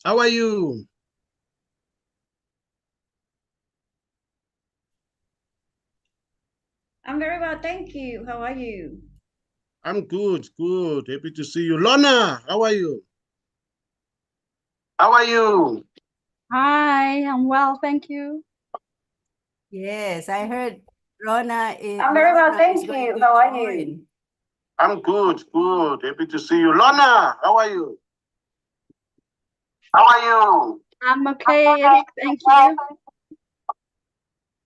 How are you? I'm very well, thank you. How are you? I'm good, good. Happy to see you. Lorna, how are you? How are you? Hi, I'm well, thank you. Yes, I heard Rona is. I'm very well, thank you. How are you? I'm good, good. Happy to see you. Lorna, how are you? How are you? I'm okay, thank you.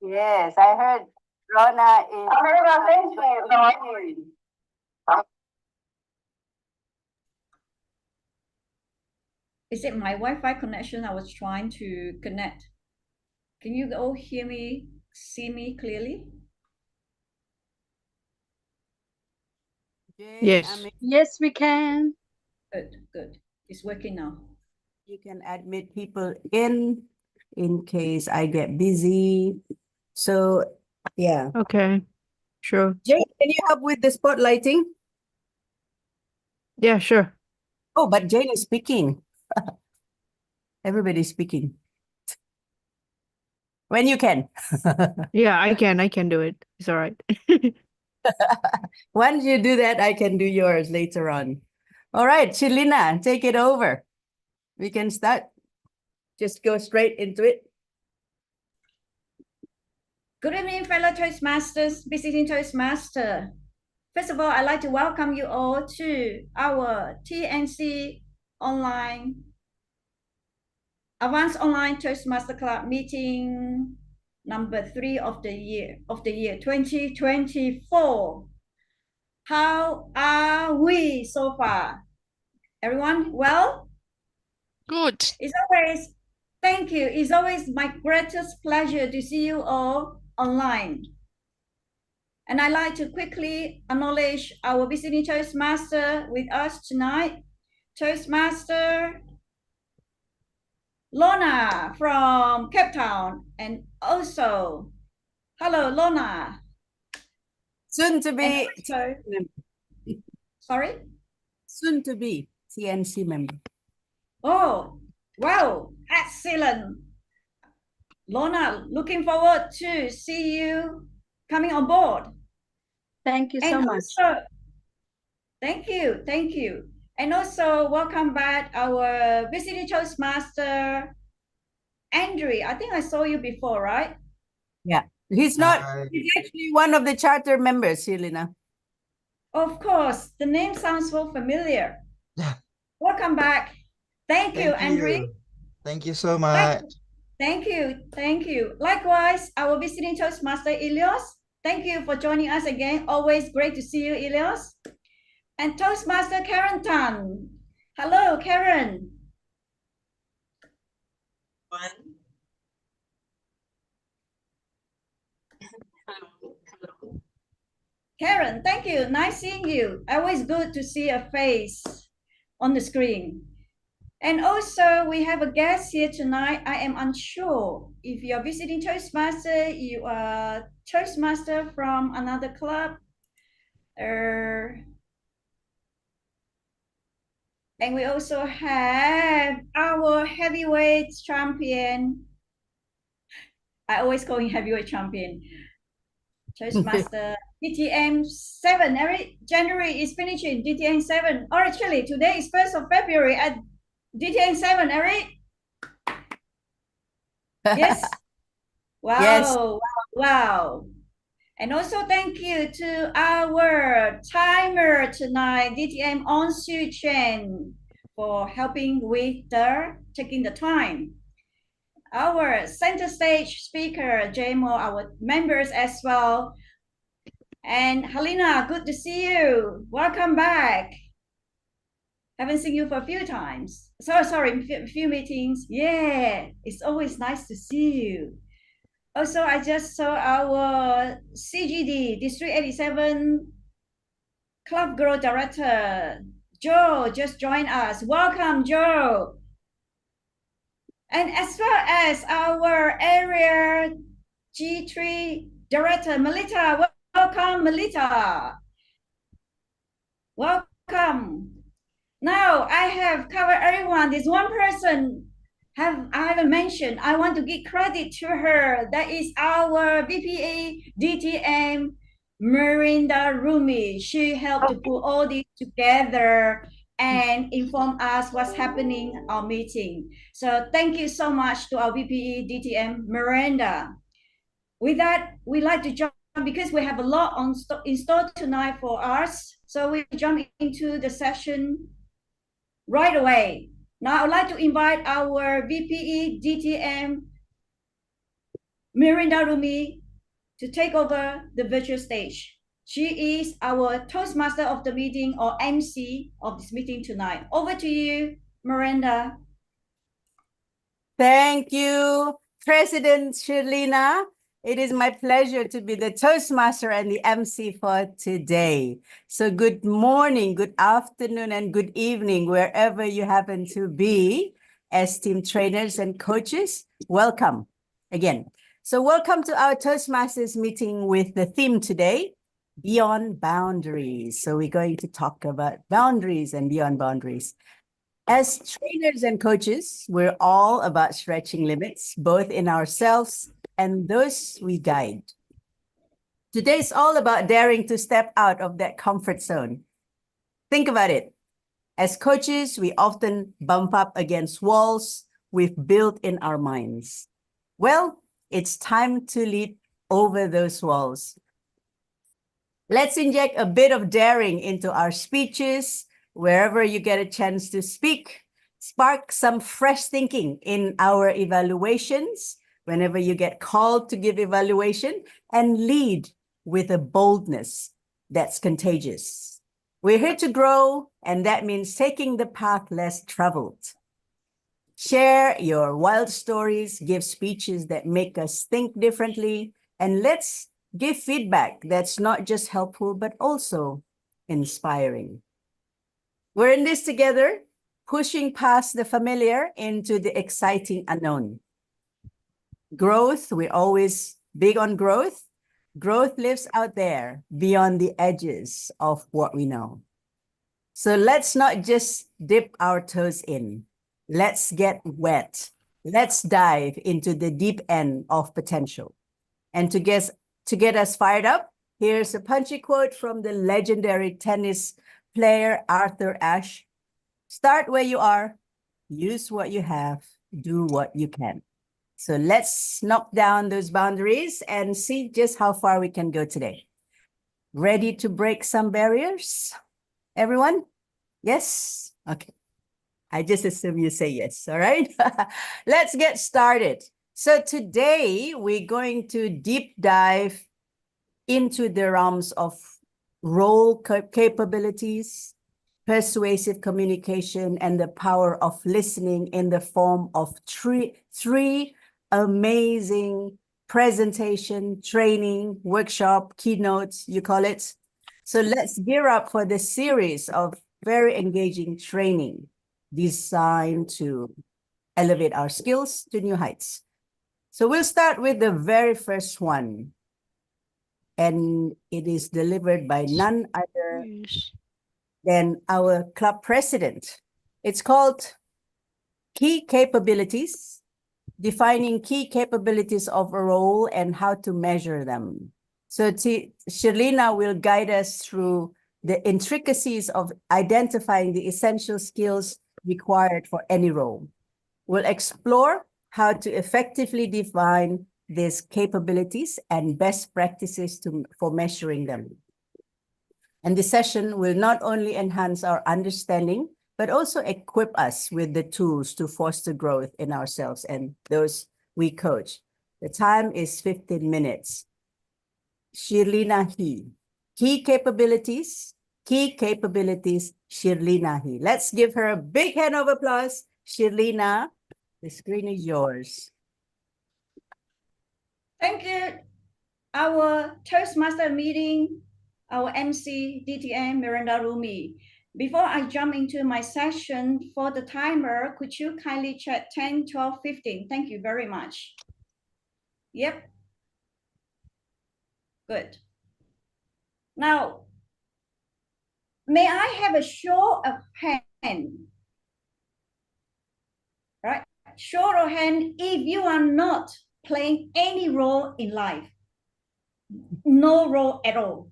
Yes, I heard Rona is. I'm very well, thank you. How are you? Is it my Wi-Fi connection? I was trying to connect. Can you all hear me, see me clearly? Yes. Yes, we can. Good, good. It's working now. You can admit people in case I get busy. So, yeah. Okay, sure. Jane, can you help with the spotlighting? Yeah, sure. Oh, but Jane is speaking. Everybody's speaking. When you can. Yeah, I can do it. It's all right. Once you do that, I can do yours later on. All right, Shelina, take it over. We can start. Just go straight into it. Good evening, fellow Toastmasters, visiting Toastmaster. First of all, I'd like to welcome you all to our T&C online Advanced Online Toastmaster Club meeting number 3 of the year 2024. How are we so far? Everyone well? Good. Thank you. It's always my greatest pleasure to see you all online. And I'd like to quickly acknowledge our visiting Toastmaster with us tonight. Toastmaster Lorna from Cape Town, and also, hello, Lorna. Soon to be. Sorry? Soon to be T&C member. Oh, wow, excellent. Lorna, looking forward to see you coming on board. Thank you so much. Thank you, thank you. And also, welcome back our visiting Toastmaster, Andrew. I think I saw you before, right? Yeah, he's not. He's actually one of the charter members, Helena. Of course, the name sounds so familiar. Welcome back. Thank you, Andrew. Thank you so much. Thank you, thank you. Likewise, our visiting Toastmaster, Ilios. Thank you for joining us again. Always great to see you, Ilios. And Toastmaster Karen Tan. Hello, Karen. Karen, thank you. Nice seeing you. Always good to see a face on the screen. And also, we have a guest here tonight. I am unsure if you're visiting Toastmaster, you are Toastmaster from another club. And we also have our heavyweight champion. I always call him heavyweight champion. Toastmaster DTM 7. Every January is finishing DTM 7. Or actually, today is 1st of February at DTM 7, Eric. Yes? Wow, yes. wow. And also thank you to our timer tonight, DTM On Su Chen, for helping with taking the time. Our center stage speaker, JMO, our members as well. And Helena, good to see you. Welcome back. Haven't seen you for a few times. Sorry, a few meetings. Yeah, it's always nice to see you. Also, I just saw our CGD, District 87 Club Growth Director, Joe, just joined us. Welcome, Joe. And as well as our Area G3 Director, Melita. Welcome, Melita. Welcome. Now, I have covered everyone. There's one person I haven't mentioned, I want to give credit to her. That is our VPA DTM Mirinda Rumi. She helped to put all this together and inform us what's happening in our meeting. So thank you so much to our VPE DTM Miranda. With that, we like to jump because we have a lot in store tonight for us. So we jump into the session right away. Now I'd like to invite our VPE DTM Mirinda Rumi to take over the virtual stage. She is our Toastmaster of the meeting or MC of this meeting tonight. Over to you, Miranda. Thank you, President Shirlina. It is my pleasure to be the Toastmaster and the MC for today. So good morning, good afternoon, and good evening, wherever you happen to be. As team trainers and coaches, welcome again. So welcome to our Toastmasters meeting with the theme today, Beyond Boundaries. So we're going to talk about boundaries and beyond boundaries. As trainers and coaches, we're all about stretching limits, both in ourselves and those we guide. Today is all about daring to step out of that comfort zone. Think about it. As coaches, we often bump up against walls we've built in our minds. Well, it's time to leap over those walls. Let's inject a bit of daring into our speeches, wherever you get a chance to speak. Spark some fresh thinking in our evaluations, whenever you get called to give evaluation, and lead with a boldness that's contagious. We're here to grow, and that means taking the path less traveled. Share your wild stories, give speeches that make us think differently, and let's give feedback that's not just helpful, but also inspiring. We're in this together, pushing past the familiar into the exciting unknown. Growth, we're always big on growth. Growth lives out there beyond the edges of what we know. So let's not just dip our toes in. Let's get wet. Let's dive into the deep end of potential. And to get us fired up, here's a punchy quote from the legendary tennis player Arthur Ashe. Start where you are, use what you have, do what you can. So let's knock down those boundaries and see just how far we can go today. Ready to break some barriers? Everyone? Yes? Okay. I just assume you say yes, all right? Let's get started. So today we're going to deep dive into the realms of role capabilities, persuasive communication, and the power of listening in the form of three amazing presentation, training, workshop, keynotes, you call it. So let's gear up for the series of very engaging training designed to elevate our skills to new heights. So we'll start with the very first one. And it is delivered by none other than our club president. It's called Key Capabilities, defining key capabilities of a role and how to measure them. So Shirlina will guide us through the intricacies of identifying the essential skills required for any role. We'll explore how to effectively define these capabilities and best practices for measuring them. And this session will not only enhance our understanding, but also equip us with the tools to foster growth in ourselves and those we coach. The time is 15 minutes. Shirlina He. Key capabilities, Shirlina He. Let's give her a big hand of applause. Shirlina, the screen is yours. Thank you. Our Toastmaster meeting, our MC, DTM, Miranda Rumi. Before I jump into my session for the timer, could you kindly check 10, 12, 15? Thank you very much. Yep. Good. Now, may I have a show of hand? Right? Show of hand if you are not playing any role in life. No role at all.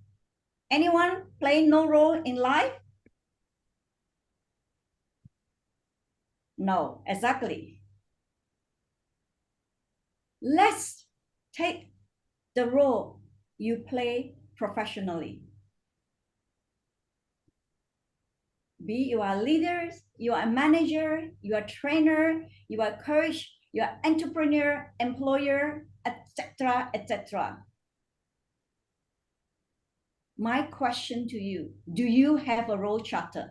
Anyone playing no role in life? No, exactly. Let's take the role you play professionally. Be you are leaders, you are a manager, you are a trainer, you are a coach, you are entrepreneur, employer, etc., etc. My question to you, do you have a role charter?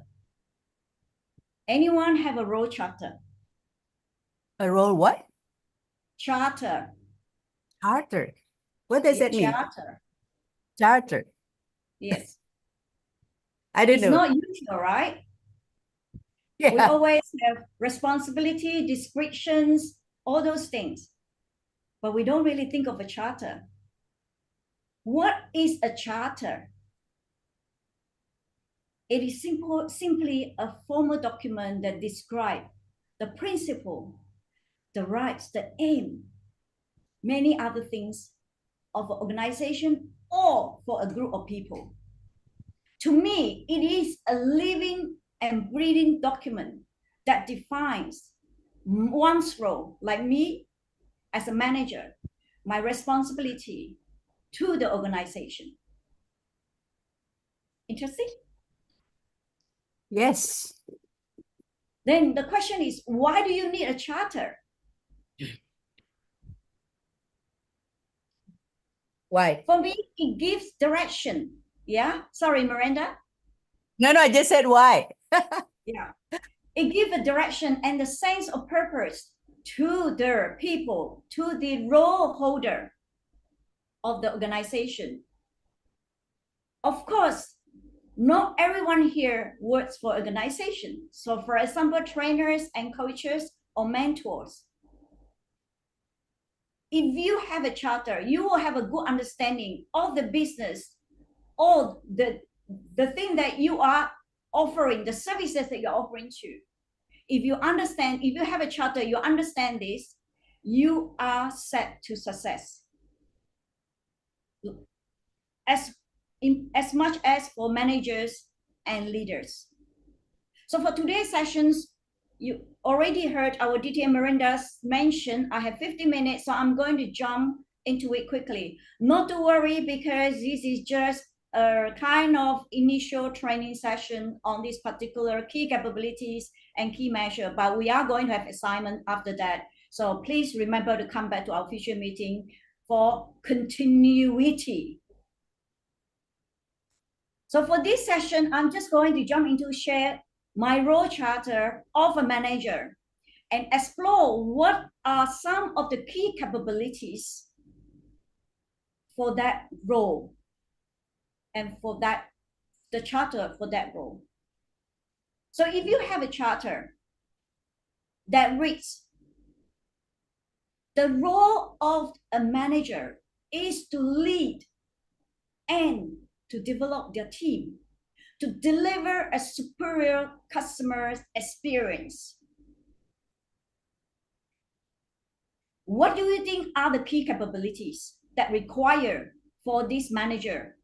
Anyone have a role charter? A role what? Charter. Charter. What does that mean? Charter. Charter. Yes. I don't It's know. not usual, right? We Yeah. always have responsibility, descriptions, all those things. But we don't really think of a charter. What is a charter? It is simply a formal document that describes the principle, the rights, the aim, many other things of an organization or for a group of people. To me, it is a living and breathing document that defines one's role, like me as a manager, my responsibility to the organization. Interesting? Yes. Then the question is, why do you need a charter? Why? For me, it gives direction. Yeah. Sorry, Miranda. No, I just said why. Yeah. It gives a direction and the sense of purpose to the people, to the role holder of the organization. Of course, not everyone here works for organization. So for example, trainers and coaches or mentors. If you have a charter, you will have a good understanding of the business or the thing that you are offering, the services that you're offering to. If you understand, if you have a charter, you understand this, you are set to success. As much as for managers and leaders. So for today's sessions, you already heard our DTM Miranda's mention. I have 50 minutes, so I'm going to jump into it quickly. Not to worry, because this is just a kind of initial training session on these particular key capabilities and key measure, but we are going to have assignment after that. So please remember to come back to our future meeting for continuity. So for this session, I'm just going to jump into share my role charter of a manager and explore what are some of the key capabilities for that role and for that, the charter for that role. So if you have a charter that reads, the role of a manager is to lead and to develop their team, to deliver a superior customer experience. What do you think are the key capabilities that require for this manager?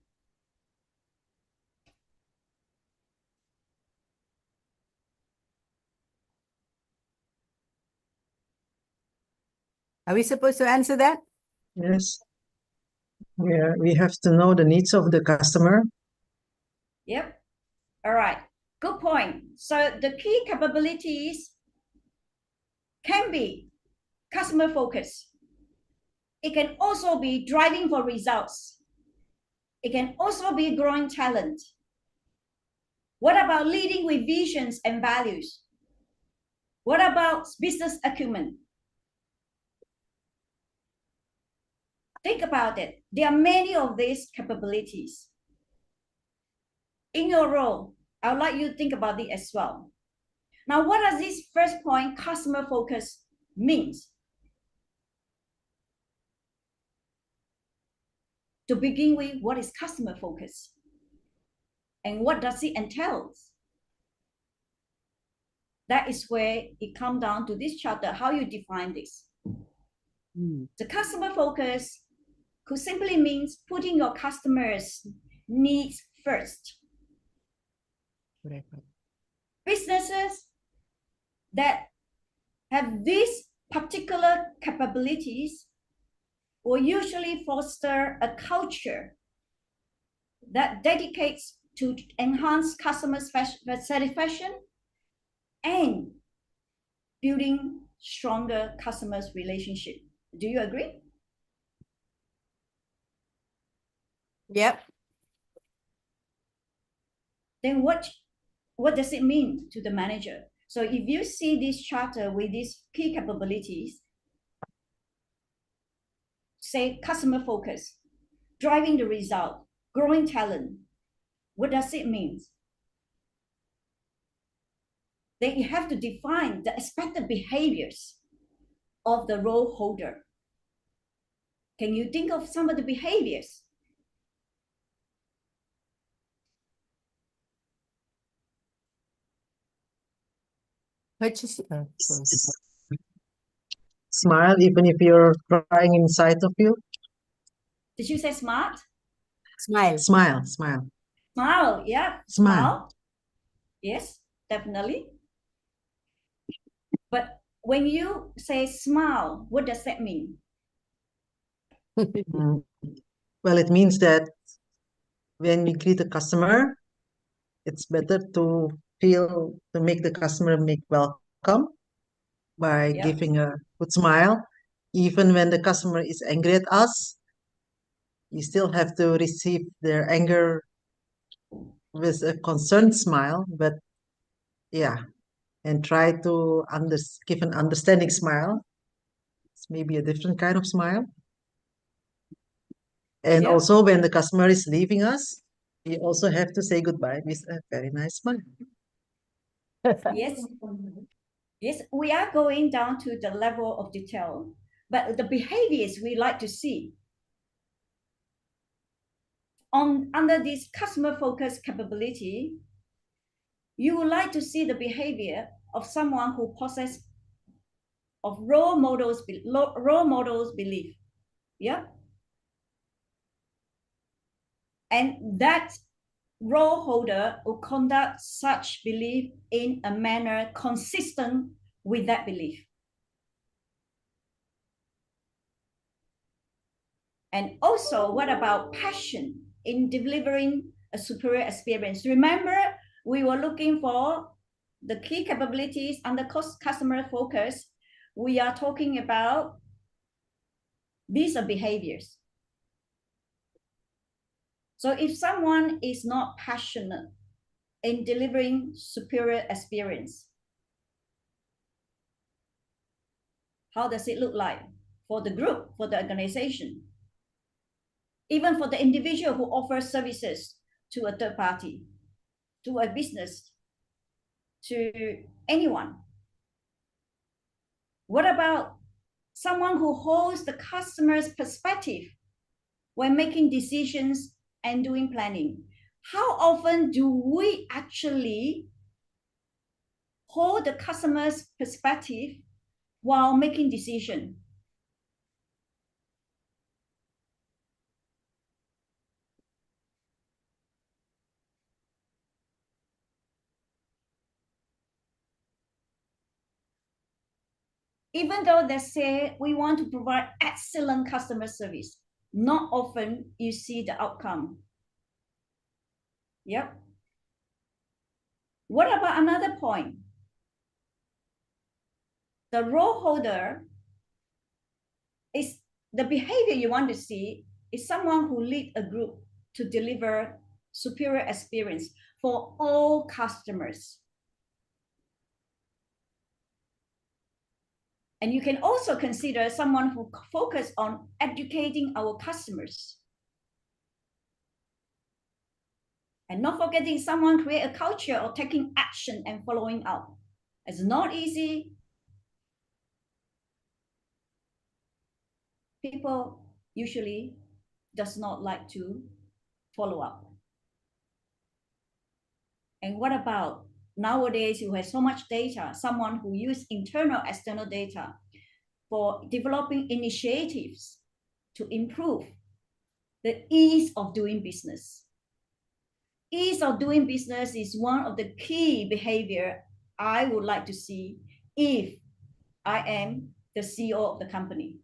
Are we supposed to answer that? Yes. Yeah, we have to know the needs of the customer. Yep. All right. Good point. So the key capabilities can be customer focus. It can also be driving for results. It can also be growing talent. What about leading with visions and values? What about business acumen? Think about it. There are many of these capabilities. In your role, I would like you to think about it as well. Now, what does this first point, customer focus, means? To begin with, what is customer focus? And what does it entail? That is where it comes down to this chapter, how you define this. The customer focus could simply means putting your customers' needs first. Businesses that have these particular capabilities will usually foster a culture that dedicates to enhance customer satisfaction and building stronger customers relationship. Do you agree? Yep. Then what does it mean to the manager? So if you see this charter with these key capabilities, say customer focus, driving the result, growing talent, what does it mean? Then you have to define the expected behaviors of the role holder. Can you think of some of the behaviors? Smile even if you're crying inside of you. Did you say smart? Smile. Smile, smile. Smile, yeah. Smile. Yes, definitely. But when you say smile, what does that mean? Well, it means that when we greet a customer, it's better to make the customer make welcome by giving a good smile. Even when the customer is angry at us, you still have to receive their anger with a concerned smile, but yeah, and try to give an understanding smile. It's maybe a different kind of smile. And also when the customer is leaving us, we also have to say goodbye with a very nice smile. Yes. Yes, we are going down to the level of detail, but the behaviors we like to see under this customer focused capability, you would like to see the behavior of someone who possesses of role models belief. Yeah. And that role holder will conduct such belief in a manner consistent with that belief. And also, what about passion in delivering a superior experience? Remember, we were looking for the key capabilities under customer focus. We are talking about these are behaviors. So if someone is not passionate in delivering superior experience, how does it look like for the group, for the organization? Even for the individual who offers services to a third party, to a business, to anyone. What about someone who holds the customer's perspective when making decisions and doing planning? How often do we actually hold the customer's perspective while making decisions? Even though they say we want to provide excellent customer service, not often you see the outcome. Yep. What about another point? The role holder is the behavior you want to see is someone who leads a group to deliver superior experience for all customers. And you can also consider someone who focuses on educating our customers. And not forgetting someone create a culture of taking action and following up. It's not easy. People usually does not like to follow up. And what about nowadays you have so much data, someone who use internal, external data for developing initiatives to improve the ease of doing business. Ease of doing business is one of the key behavior I would like to see if I am the CEO of the company.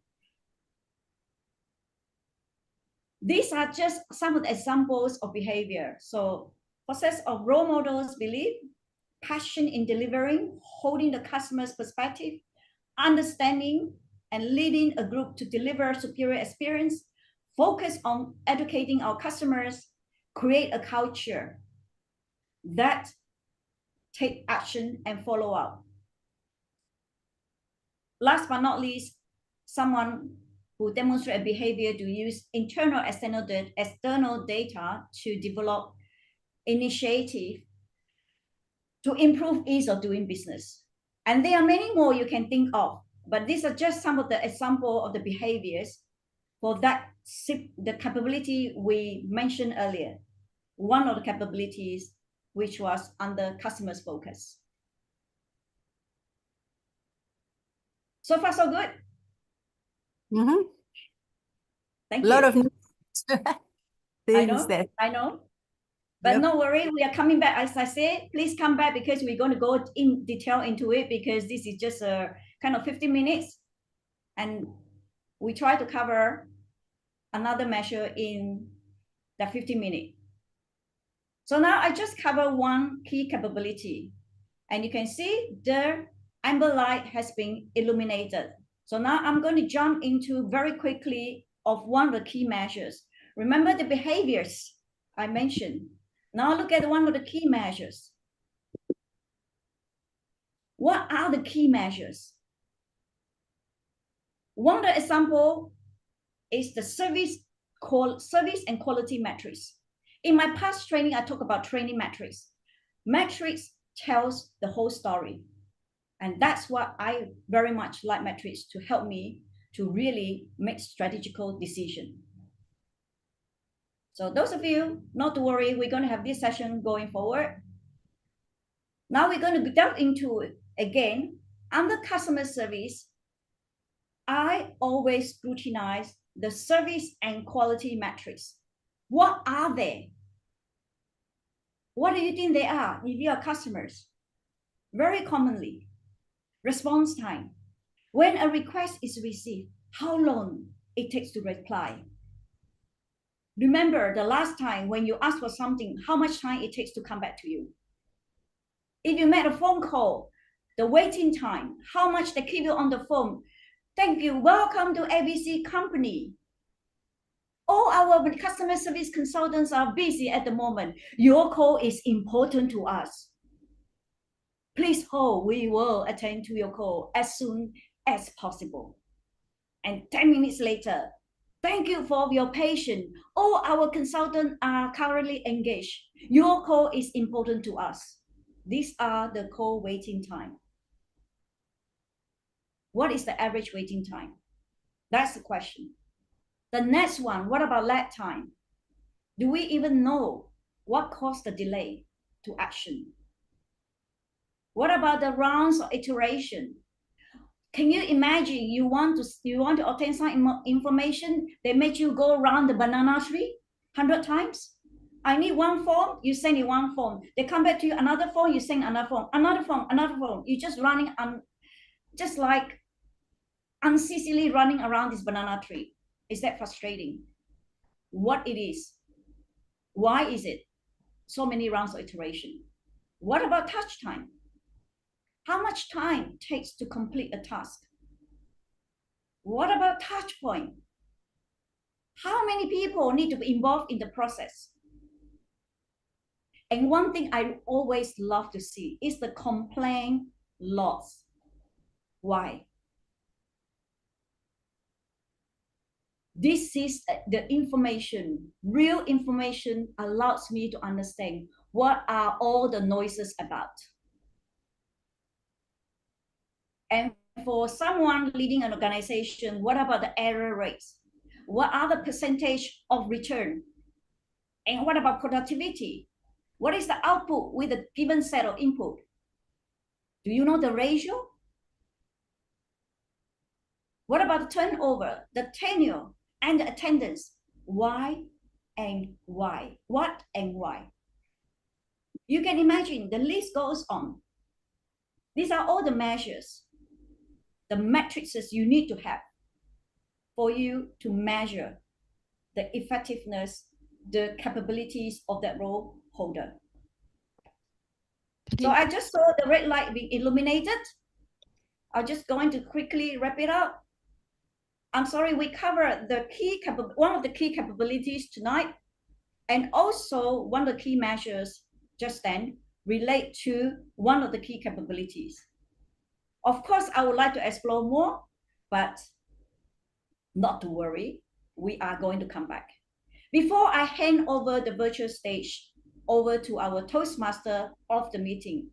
These are just some of the examples of behavior. So process of role models, belief, passion in delivering, holding the customer's perspective, understanding and leading a group to deliver superior experience, focus on educating our customers, create a culture that take action and follow up. Last but not least, someone who demonstrate a behavior to use internal external data to develop initiative to improve ease of doing business. And there are many more you can think of, but these are just some of the example of the behaviors for that the capability we mentioned earlier. One of the capabilities which was under customer's focus. So far, so good. Mm-hmm. Thank A you. lot of things I know. But Yep. no worry, we are coming back. As I said, please come back because we're going to go in detail into it because this is just a kind of 15 minutes. And we try to cover another measure in the 15 minutes. So now I just cover one key capability. And you can see the amber light has been illuminated. So now I'm going to jump into very quickly of one of the key measures. Remember the behaviors I mentioned. Now look at one of the key measures. What are the key measures? One of the example is the service and quality metrics. In my past training, I talk about training metrics. Metrics tells the whole story. And that's what I very much like metrics to help me to really make strategical decision. So those of you, not to worry, we're going to have this session going forward. Now we're going to delve into it again. Under customer service, I always scrutinize the service and quality metrics. What are they? What do you think they are if you are customers? Very commonly, response time. When a request is received, how long it takes to reply? Remember the last time when you ask for something, how much time it takes to come back to you? If you made a phone call, the waiting time, how much they keep you on the phone. Thank you, welcome to ABC company. All our customer service consultants are busy at the moment. Your call is important to us. Please hold, we will attend to your call as soon as possible. And 10 minutes later, thank you for your patience. All our consultants are currently engaged. Your call is important to us. These are the call waiting time. What is the average waiting time? That's the question. The next one, what about lag time? Do we even know what caused the delay to action? What about the rounds of iteration? Can you imagine you want to obtain some information, they make you go around the banana tree 100 times? I need one form, you send it one form. They come back to you, another form, you send another form, another form, another form. You're just running just like unceasingly running around this banana tree. Is that frustrating? What it is? Why is it so many rounds of iteration? What about touch time? How much time takes to complete a task? What about touch point? How many people need to be involved in the process? And one thing I always love to see is the complaint logs. Why? This is the information, real information allows me to understand what are all the noises about. And for someone leading an organization, what about the error rates? What are the percentage of return? And what about productivity? What is the output with a given set of input? Do you know the ratio? What about the turnover, the tenure, and the attendance? Why and why? What and why? You can imagine the list goes on. These are all the measures, the matrices you need to have for you to measure the effectiveness, the capabilities of that role holder. So I just saw the red light being illuminated. I'm just going to quickly wrap it up. I'm sorry, we covered the one of the key capabilities tonight, and also one of the key measures just then relate to one of the key capabilities. Of course, I would like to explore more, but not to worry, we are going to come back. Before I hand over the virtual stage over to our Toastmaster of the meeting,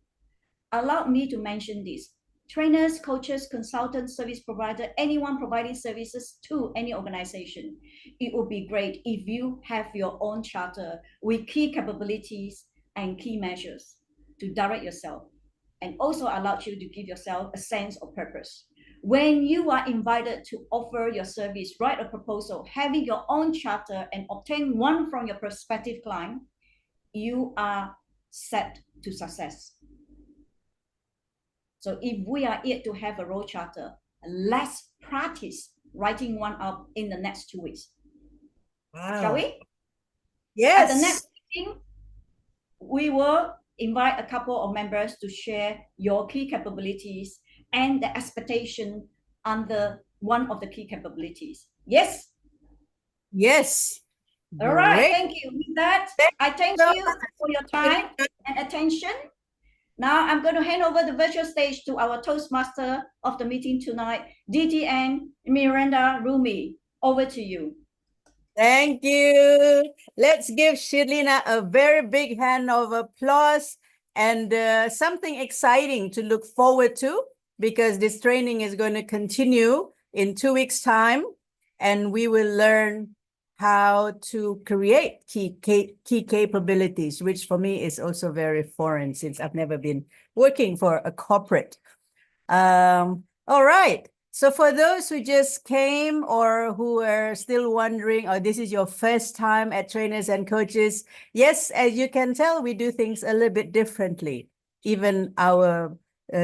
allow me to mention this. Trainers, coaches, consultants, service provider, anyone providing services to any organization, it would be great if you have your own charter with key capabilities and key measures to direct yourself, and also allow you to give yourself a sense of purpose. When you are invited to offer your service, write a proposal, having your own charter and obtain one from your prospective client, you are set to success. So if we are yet to have a role charter, let's practice writing one up in the next 2 weeks. Wow. Shall we? Yes. At the next meeting, we will invite a couple of members to share your key capabilities and the expectation under one of the key capabilities. Yes? Yes. All right, Great. thank you. With that, I thank you for your time and attention. Now I'm going to hand over the virtual stage to our Toastmaster of the meeting tonight, DTN Miranda Rumi. Over to you. Thank you. Let's give Shirlina a very big hand of applause and something exciting to look forward to, because this training is going to continue in 2 weeks' time, and we will learn how to create key capabilities, which for me is also very foreign since I've never been working for a corporate. All right. So for those who just came or who are still wondering, or this is your first time at Trainers and Coaches, yes, as you can tell, we do things a little bit differently. Even our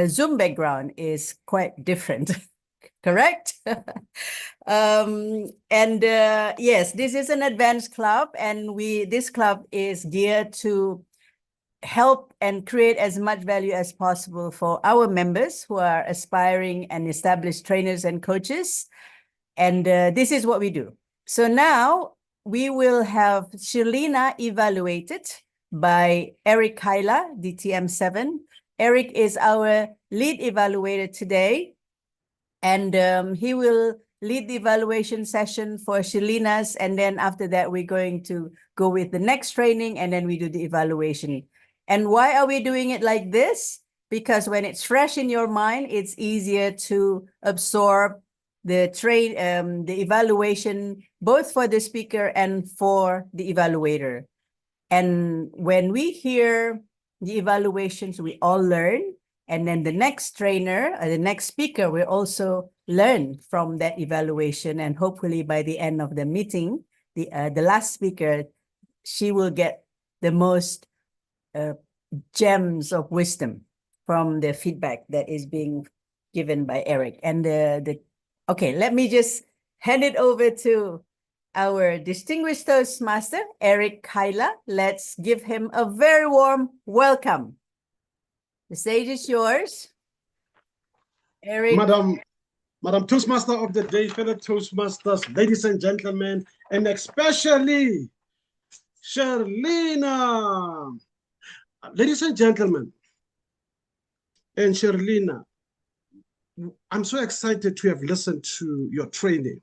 Zoom background is quite different, correct? Yes, this is an advanced club, and this club is geared to help and create as much value as possible for our members who are aspiring and established trainers and coaches. And this is what we do. So now we will have Shirlina evaluated by Eric Kyla, DTM7. Eric is our lead evaluator today, and he will lead the evaluation session for Shirlina's, and then after that, we're going to go with the next training, and then we do the evaluation. And why are we doing it like this? Because when it's fresh in your mind, it's easier to absorb the evaluation, both for the speaker and for the evaluator. And when we hear the evaluations, we all learn. And then the next trainer, or the next speaker, will also learn from that evaluation. And hopefully by the end of the meeting, the last speaker, she will get the most gems of wisdom from the feedback that is being given by Eric. And okay, let me just hand it over to our distinguished Toastmaster, Eric Kyla. Let's give him a very warm welcome. The stage is yours, Eric. Madam Toastmaster of the day, fellow Toastmasters, ladies and gentlemen, and especially Shirlina. Ladies and gentlemen, and Shirlina, I'm so excited to have listened to your training.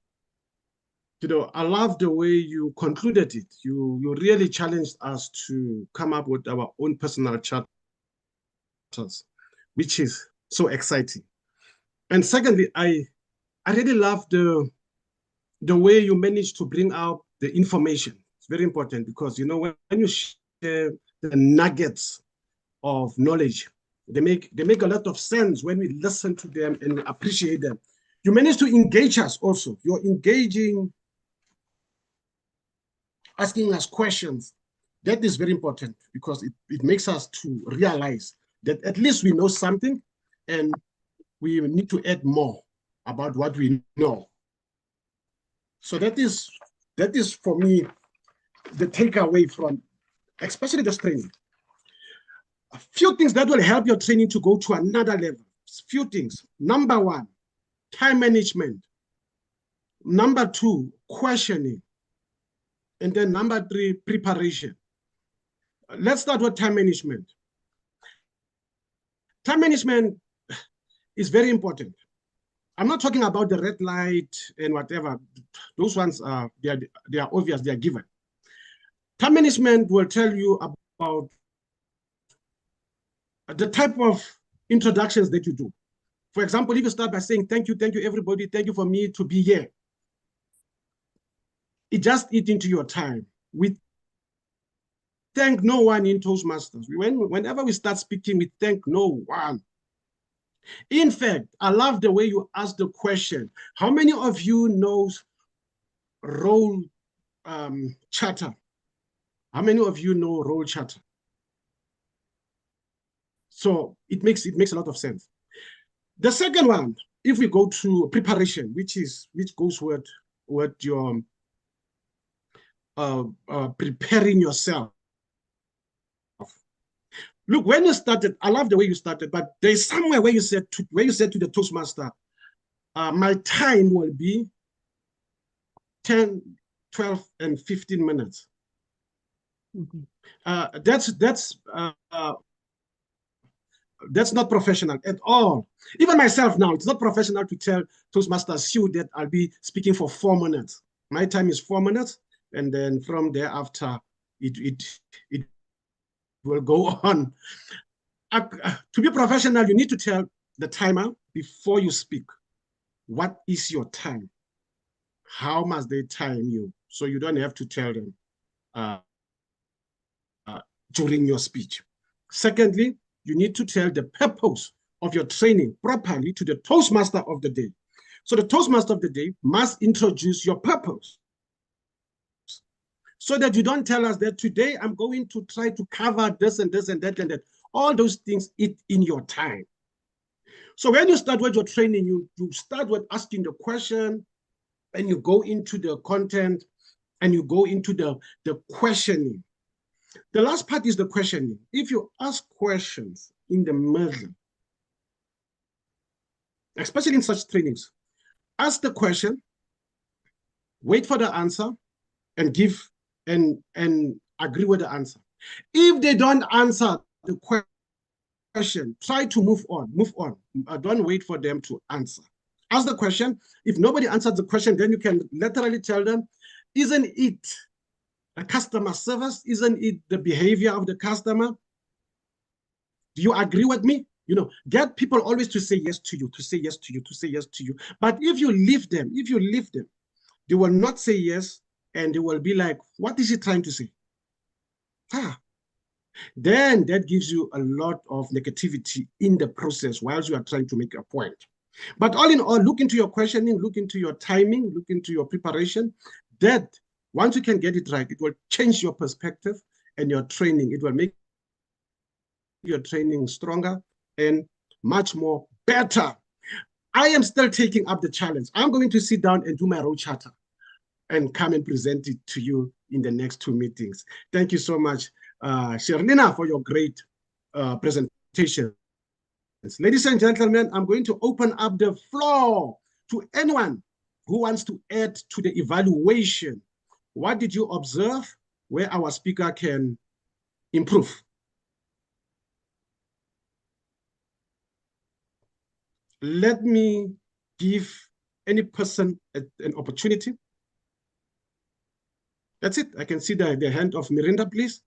You know, I love the way you concluded it. You really challenged us to come up with our own personal charters, which is so exciting. And secondly, I really love the way you managed to bring out the information. It's very important because, you know, when you share the nuggets of knowledge. They make a lot of sense when we listen to them and appreciate them. You manage to engage us also. You're engaging, asking us questions. That is very important because it makes us to realize that at least we know something and we need to add more about what we know. So that is for me the takeaway from especially this training. A few things that will help your training to go to another level. Few things. Number one, time management. Number two, questioning. And then number three, preparation. Let's start with time management. Time management is very important. I'm not talking about the red light and whatever. Those ones are they are obvious, they are given. Time management will tell you about the type of introductions that you do. For example, if you start by saying, thank you, everybody, thank you for me to be here. It just eats into your time. We thank no one in Toastmasters. Whenever we start speaking, we thank no one. In fact, I love the way you ask the question. How many of you knows role chatter? How many of you know role chatter? So it makes a lot of sense. The second one, if we go to preparation, which goes with your preparing yourself. Look, when you started, I love the way you started, but there's somewhere where you said to the Toastmaster, my time will be 10, 12, and 15 minutes. Mm-hmm. That's not professional at all. Even myself now, it's not professional to tell Toastmasters that I'll be speaking for 4 minutes. My time is 4 minutes, and then from there after, it will go on. To be professional, you need to tell the timer before you speak, what is your time? How must they time you? So you don't have to tell them during your speech. Secondly, you need to tell the purpose of your training properly to the Toastmaster of the day. So the Toastmaster of the day must introduce your purpose, so that you don't tell us that today I'm going to try to cover this and this and that and that. All those things eat in your time. So when you start with your training, you start with asking the question, and you go into the content, and you go into the questioning. The last part is the questioning. If you ask questions in the middle, especially in such trainings, ask the question, wait for the answer, and give and agree with the answer. If they don't answer the question, try to move on. Don't wait for them to answer. Ask the question. If nobody answers the question, then you can literally tell them, isn't it a customer service? Isn't it the behavior of the customer? Do you agree with me? You know, get people always to say yes to you, to say yes to you, to say yes to you. But if you leave them, they will not say yes, and they will be like, what is he trying to say? Then that gives you a lot of negativity in the process whilst you are trying to make a point. But all in all, look into your questioning, look into your timing, look into your preparation. That once you can get it right, it will change your perspective and your training. It will make your training stronger and much more better. I am still taking up the challenge. I'm going to sit down and do my role chatter and come and present it to you in the next 2 meetings. Thank you so much, Sherlina, for your great presentation. Ladies and gentlemen, I'm going to open up the floor to anyone who wants to add to the evaluation. What did you observe where our speaker can improve? Let me give any person an opportunity. That's it. I can see the hand of Mirinda, please.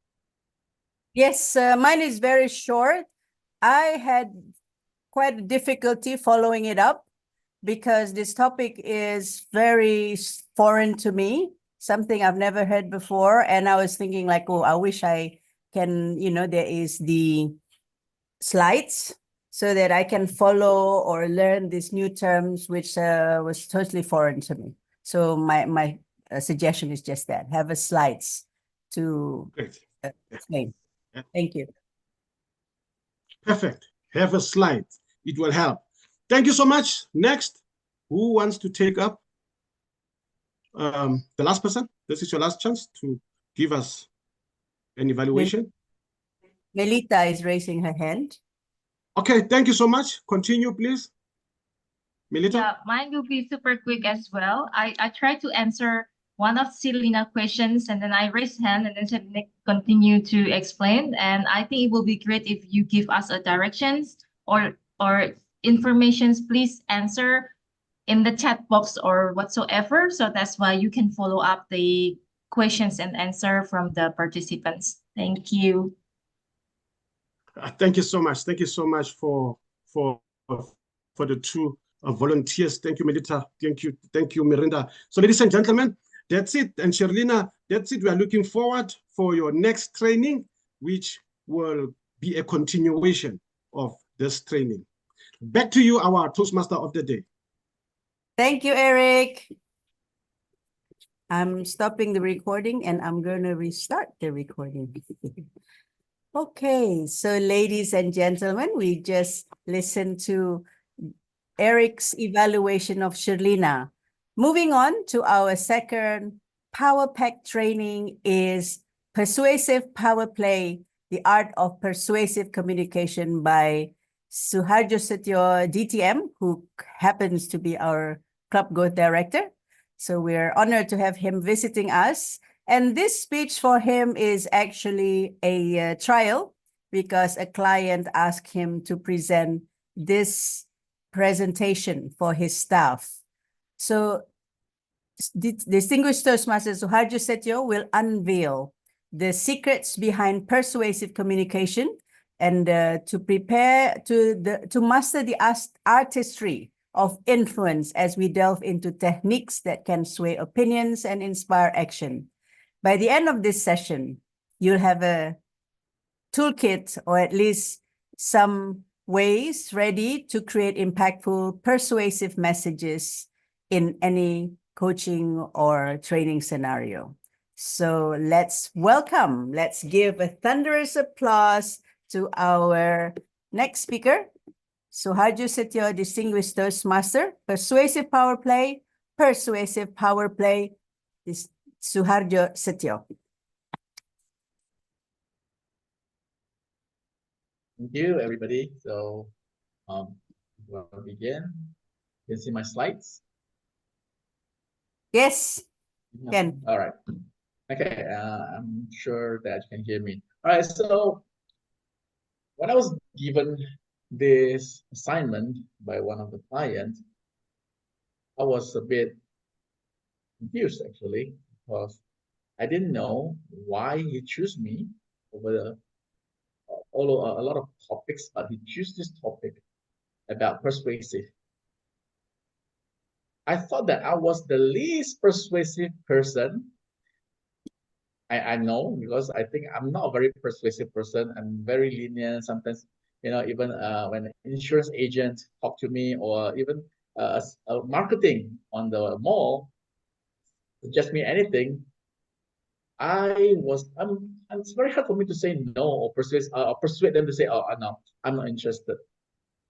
Yes, mine is very short. I had quite a difficulty following it up because this topic is very foreign to me, something I've never heard before. And I was thinking like, oh, I wish I can, there is the slides so that I can follow or learn these new terms, which was totally foreign to me. So my suggestion is just that, have a slides to Great. explain. Yeah. Thank you. Perfect. Have a slide. It will help. Thank you so much. Next, who wants to take up the last person? This is your last chance to give us an evaluation. Melita is raising her hand. Okay, thank you so much. Continue, please. Melita? Yeah, mine will be super quick as well. I try to answer one of Selena questions and then I raise hand and then Selena continue to explain. And I think it will be great if you give us a directions or informations, please answer in the chat box or whatsoever. So that's why you can follow up the questions and answer from the participants. Thank you. Thank you so much. Thank you so much for the two volunteers. Thank you, Melita. Thank you, Mirinda. So, ladies and gentlemen, that's it. And Sherlina, that's it. We are looking forward for your next training, which will be a continuation of this training. Back to you, our Toastmaster of the day. Thank you, Eric. I'm stopping the recording and I'm going to restart the recording. Okay, so ladies and gentlemen, we just listened to Eric's evaluation of Sherlina. Moving on to our second Power Pack training is Persuasive Power Play, the Art of Persuasive Communication by Suharjo Setio, DTM, who happens to be our Club Growth Director. So we're honored to have him visiting us. And this speech for him is actually a trial because a client asked him to present this presentation for his staff. So distinguished Toastmaster Suharjo Setio will unveil the secrets behind persuasive communication and to prepare to master the artistry of influence as we delve into techniques that can sway opinions and inspire action. By the end of this session, you'll have a toolkit or at least some ways ready to create impactful, persuasive messages in any coaching or training scenario. So let's give a thunderous applause to our next speaker, Suharjo Setio, Distinguished Toastmaster, Persuasive Power Play, Suharjo Setio. Thank you, everybody. So, we'll begin. You can see my slides? Yes, can. All right. Okay, I'm sure that you can hear me. All right, so when I was given this assignment by one of the clients, I was a bit confused actually, because I didn't know why he chose me over a lot of topics, but he chose this topic about persuasive. I thought that I was the least persuasive person. I know, because I think I'm not a very persuasive person. I'm very lenient. Sometimes, even when an insurance agent talk to me, or even marketing on the mall suggest me anything, it's very hard for me to say no or persuade them to say, oh no, I'm not interested.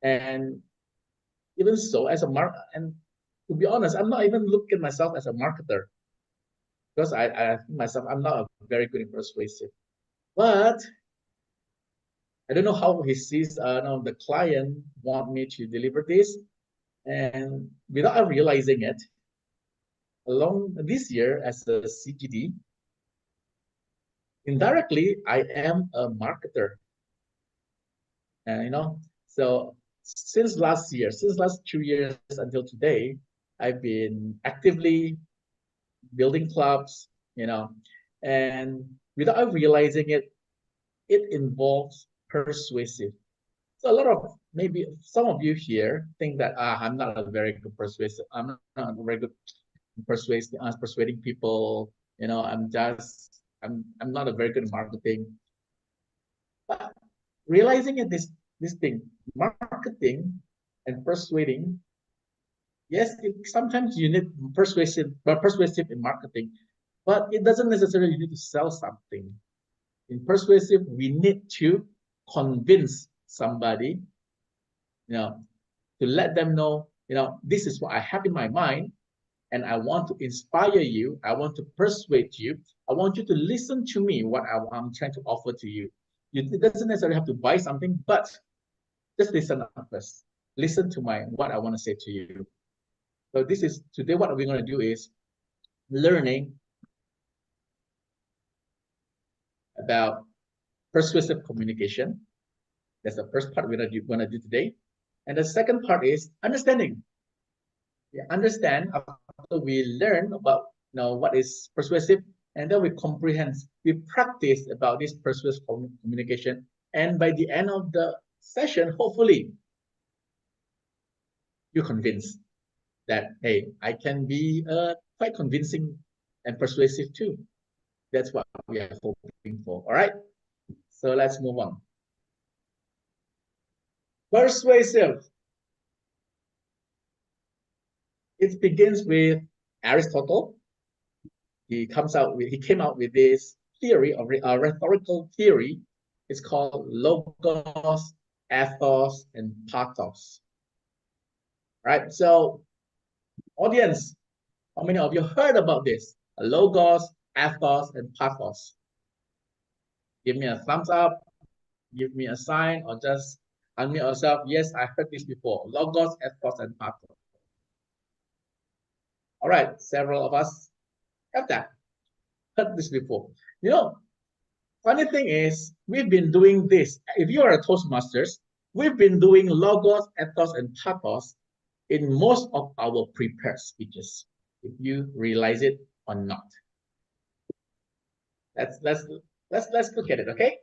And even so, and to be honest, I'm not even looking at myself as a marketer, because I think myself, I'm not a very good in persuasive. But I don't know how he sees the client want me to deliver this. And without realizing it, along this year as a CGD, indirectly, I am a marketer. And so since last 2 years until today, I've been actively building clubs, and without realizing it, it involves persuasive. So maybe some of you here think that I'm not a very good persuasive. I'm not very good persuading people. I'm not a very good marketing. But realizing it, this thing, marketing and persuading, yes, sometimes you need persuasive in marketing, but it doesn't necessarily need to sell something. In persuasive, we need to convince somebody, to let them know, this is what I have in my mind, and I want to inspire you. I want to persuade you. I want you to listen to me, what I'm trying to offer to you. It doesn't necessarily have to buy something, but just listen up first. Listen to what I want to say to you. So this is today. What we're going to do is learning about persuasive communication. That's the first part we're going to do today. And the second part is understanding. We understand after we learn about what is persuasive, and then we comprehend, we practice about this persuasive communication. And by the end of the session, hopefully, you're convinced that, hey, I can be quite convincing and persuasive too. That's what we are hoping for. All right. So let's move on. Persuasive. It begins with Aristotle. He came out with this theory of a rhetorical theory. It's called logos, ethos, and pathos. Right. So, audience, how many of you heard about this? Logos, ethos, and pathos. Give me a thumbs up. Give me a sign, or just unmute yourself. Yes, I heard this before. Logos, ethos, and pathos. All right, several of us have heard this before. Funny thing is, we've been doing this. If you are a Toastmasters, we've been doing logos, ethos, and pathos in most of our prepared speeches, if you realize it or not. Let's look at it, okay?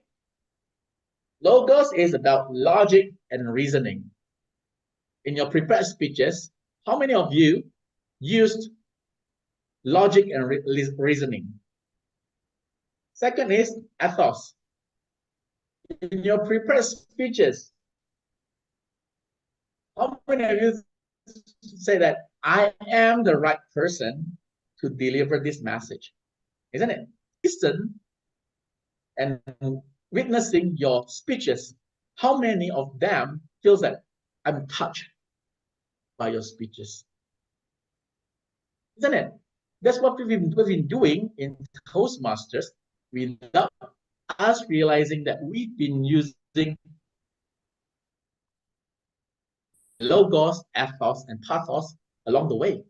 Logos is about logic and reasoning. In your prepared speeches, how many of you used logic and reasoning? Second is ethos. In your prepared speeches, how many of you say that I am the right person to deliver this message? Isn't it? Listen and witnessing your speeches, how many of them feels that I'm touched by your speeches? Isn't it? That's what we've been doing in Toastmasters without us realizing that we've been using logos, ethos, and pathos along the way.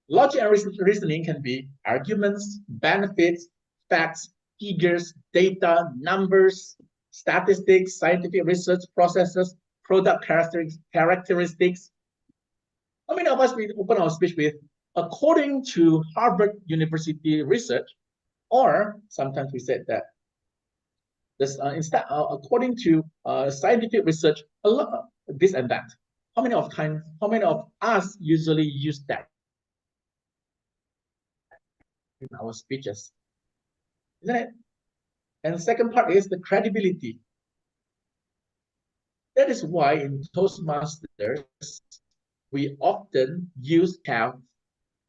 Logic and reasoning can be arguments, benefits, facts, figures, data, numbers, statistics, scientific research processes, product characteristics. How many of us we open our speech with, according to Harvard University research, or sometimes we said that this instead according to scientific research, a lot this and that. How many of us usually use that in our speeches? Isn't it? And the second part is the credibility. That is why in Toastmasters, we often have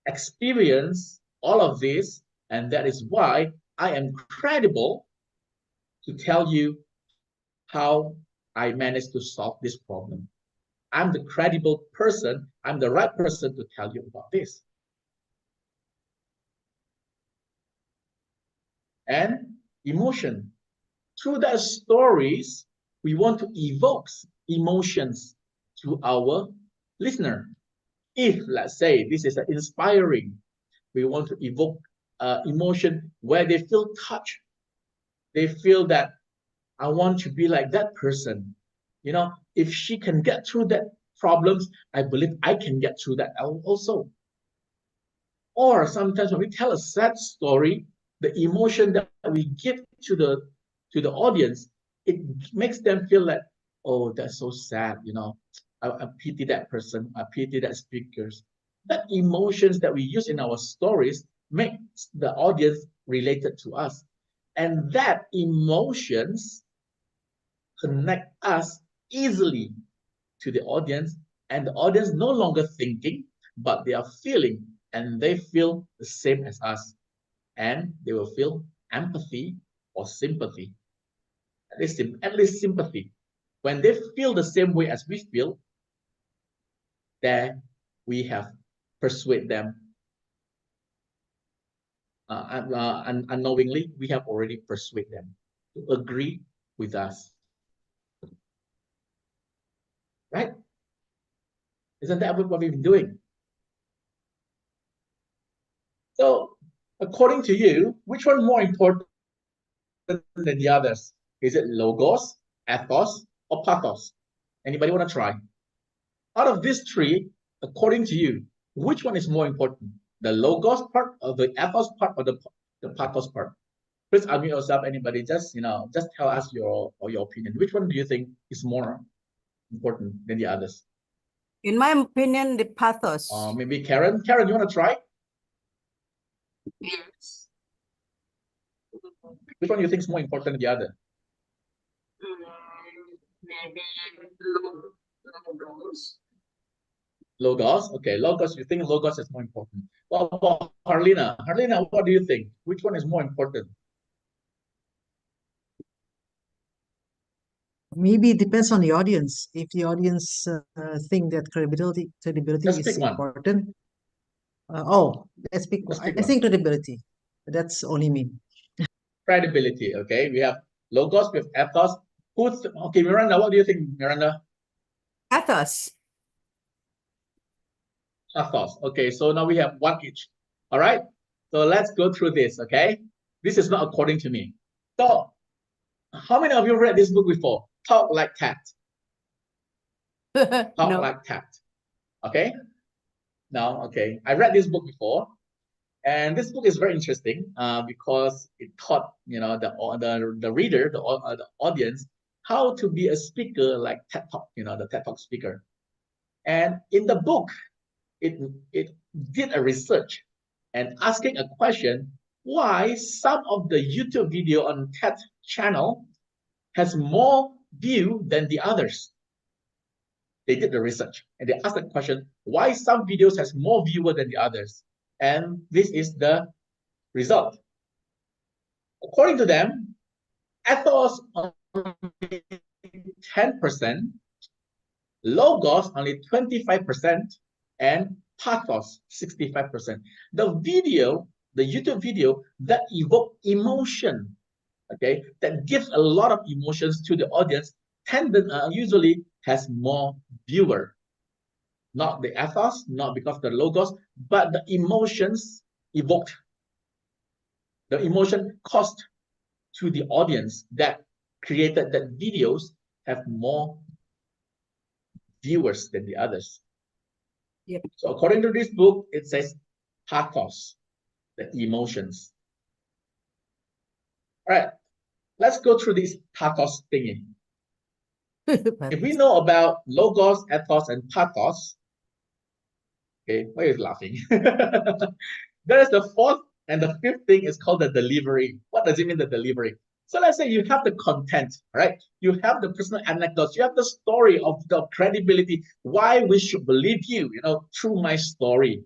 experience all of this, and that is why I am credible to tell you how I managed to solve this problem. I'm the credible person. I'm the right person to tell you about this. And emotion. Through the stories, we want to evoke emotions to our listener. If, let's say, this is inspiring, we want to evoke emotion where they feel touched. They feel that I want to be like that person. If she can get through that problems, I believe I can get through that also. Or sometimes when we tell a sad story, the emotion that we give to the audience, it makes them feel like, oh, that's so sad. I pity that person. I pity that speakers. That emotions that we use in our stories make the audience related to us. And that emotions connect us easily to the audience, and the audience no longer thinking, but they are feeling, and they feel the same as us, and they will feel empathy or sympathy, at least sympathy. When they feel the same way as we feel, then we have persuade them. Unknowingly, we have already persuaded them to agree with us. Right? Isn't that what we've been doing? So, according to you, which one more important than the others? Is it logos, ethos, or pathos? Anybody want to try? Out of these three, according to you, which one is more important? The logos part, or the ethos part, or the pathos part? Please unmute yourself. Anybody, just tell us your opinion. Which one do you think is more important than the others? In my opinion, the pathos. Maybe Karen. Karen, you want to try? Yes. Which one do you think is more important than the other? Maybe logos. Logos. Okay, logos. You think logos is more important? What about Harlina? Harlina, what do you think? Which one is more important? Maybe it depends on the audience. If the audience think that credibility Just is pick one. important. Let's pick one. I one. think credibility. That's only me. Credibility. Okay, we have logos, we have ethos. Okay, Miranda, what do you think, Miranda? Ethos. Ethos. Okay, so now we have one each. All right, so let's go through this. Okay, this is not according to me. So, how many of you read this book before? Talk Like Cat. Talk No. Like Cat. Okay. No. Okay. I read this book before, and this book is very interesting because it taught the reader, the audience, how to be a speaker like TED Talk. The TED Talk speaker. And in the book, it did a research and asking a question: why some of the YouTube video on TED channel has more view than the others? They did the research and they asked the question, why some videos has more viewer than the others? And this is the result. According to them, ethos only 10%, logos only 25%, and pathos 65%. The YouTube video that evoke emotion, okay, that gives a lot of emotions to the audience, usually has more viewer. Not the ethos, not because of the logos, but the emotions evoked, the emotion caused to the audience that created that videos have more viewers than the others. Yep. So according to this book, it says pathos, the emotions. All right, let's go through this pathos thingy. If we know about logos, ethos, and pathos, okay, why are you laughing? There is the fourth and the fifth thing is called the delivery. What does it mean, the delivery? So let's say you have the content, right? You have the personal anecdotes, you have the story of the credibility, why we should believe you, through my story.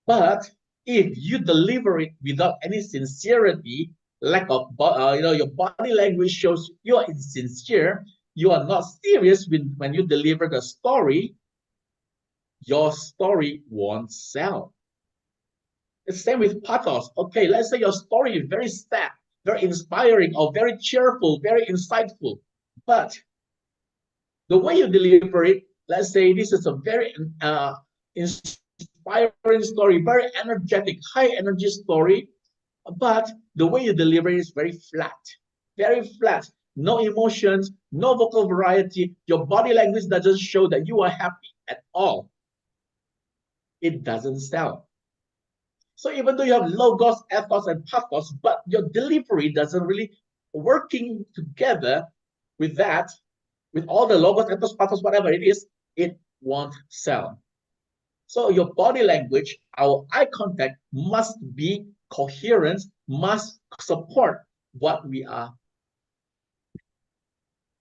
But if you deliver it without any sincerity, lack of, your body language shows you are insincere, you are not serious when you deliver the story, your story won't sell. The same with pathos. Okay, let's say your story is very sad, very inspiring, or very cheerful, very insightful. But the way you deliver it, let's say this is a very inspiring story, very energetic, high energy story. But the way you deliver it is very flat, very flat. No emotions, no vocal variety. Your body language doesn't show that you are happy at all. It doesn't sell. So even though you have logos, ethos, and pathos, but your delivery doesn't really working together with that, with all the logos, ethos, pathos, whatever it is, it won't sell. So your body language, our eye contact must be coherent, must support what we are,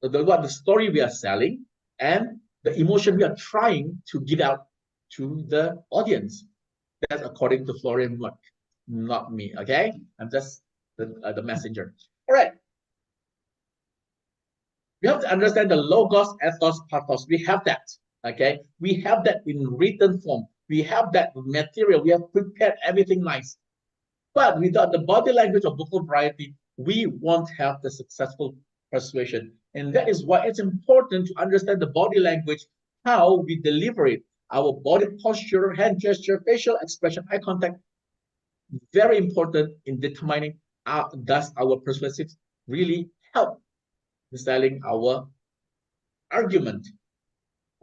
what the story we are selling, and the emotion we are trying to give out to the audience. That's according to Florian Muck, not me. Okay, I'm just the messenger. All right. We have to understand the logos, ethos, pathos. We have that. Okay, we have that in written form. We have that material. We have prepared everything nice. But without the body language of vocal variety, we won't have the successful persuasion. And that is why it's important to understand the body language, how we deliver it, our body posture, hand gesture, facial expression, eye contact. Very important in determining does our persuasive really help in selling our argument,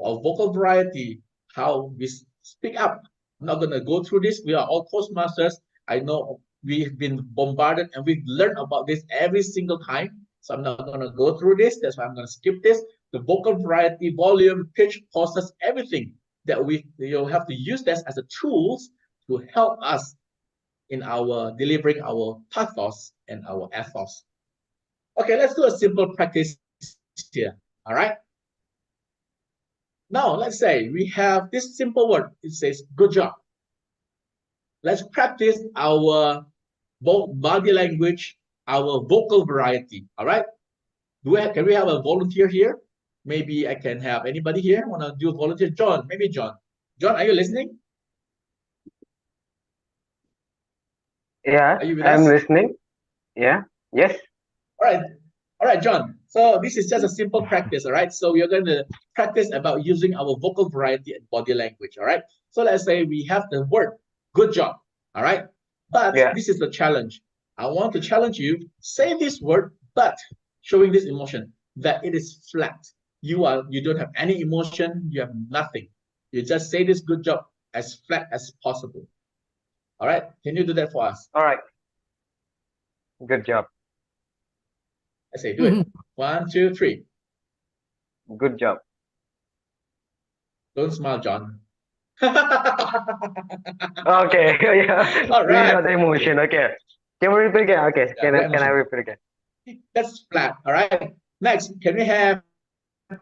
our vocal variety, how we speak up. I'm not going to go through this. We are all Toastmasters. I know we've been bombarded and we've learned about this every single time. So I'm not going to go through this. That's why I'm going to skip this. The vocal variety, volume, pitch, pauses, everything that you'll have to use this as a tools to help us in our delivering our pathos and our ethos. Okay, let's do a simple practice here. All right. Now, let's say we have this simple word. It says, good job. Let's practice our body language, our vocal variety. All right. Can we have a volunteer here? Maybe I can have anybody here want to do a volunteer. John, maybe John. John, are you listening? Yeah, Are you with I'm us? listening. Yeah. Yes. All right, John. So this is just a simple practice, all right? So we are going to practice about using our vocal variety and body language, all right? So let's say we have the word, good job, all right? But this is the challenge. I want to challenge you, say this word, but showing this emotion, that it is flat. You don't have any emotion, you have nothing. You just say this good job as flat as possible. All right, can you do that for us? All right. Good job. I say, do it. 1, 2, 3. Good job. Don't smile, John. Okay. Yeah. All Really right. not emotion. Okay. Can we repeat again? Okay. Yeah, Can I repeat again? That's flat. All right. Next, can we have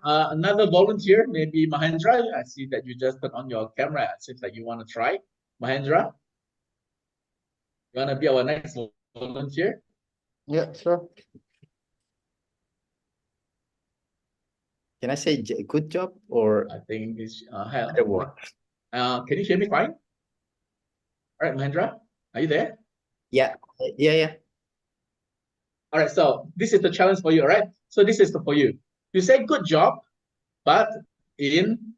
another volunteer? Maybe Mahendra. I see that you just turned on your camera. It seems like you want to try. Mahendra, you want to be our next volunteer? Yeah, sure. Can I say good job or I think it's can you hear me fine? All right, Mahendra, are you there? Yeah. All right, so this is the challenge for you, all right? So this is for you. You say good job, but in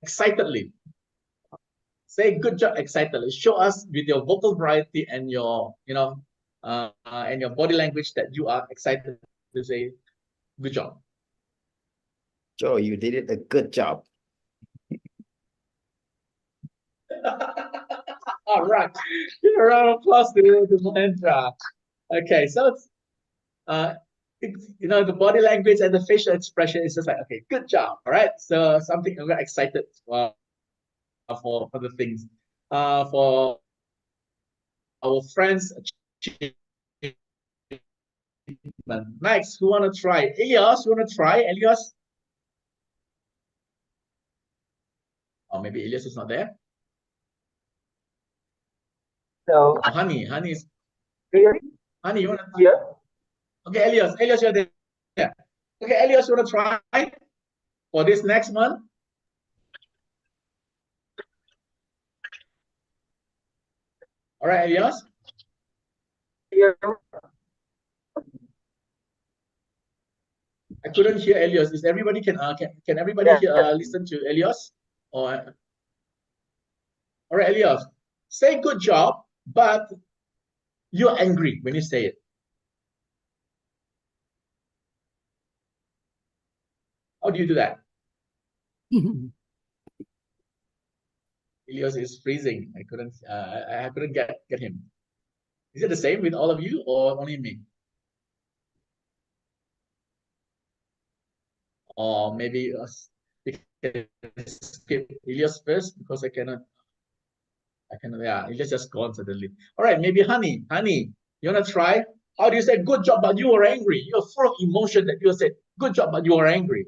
excitedly. Say good job excitedly. Show us with your vocal variety and your, and your body language that you are excited to say good job. Joe, you did it a good job. All right. Give a round of applause to Mahendra. Okay, so the body language and the facial expression is just like, okay, good job. All right. So something I'm very excited for the things. For our friends. Next, who want to try? Elias, you want to try? Elias? Or maybe Elias is not there. So, Honey is. here. Honey, you want to? Yeah. Okay, Elias, you're there. Yeah. Okay, Elias, you want to try for this next month? All right, Elias. Yeah. I couldn't hear Elias. Is everybody can everybody hear, listen to Elias? Or all right, Elias, say good job, but you're angry when you say it. How do you do that? Elias is freezing. I couldn't get him. Is it the same with all of you or only me? Or maybe we can skip Elias first because I cannot, yeah, Elias just gone suddenly. All right, maybe Honey, you wanna try? How do you say good job, but you are angry? You're full of emotion that you say good job, but you are angry.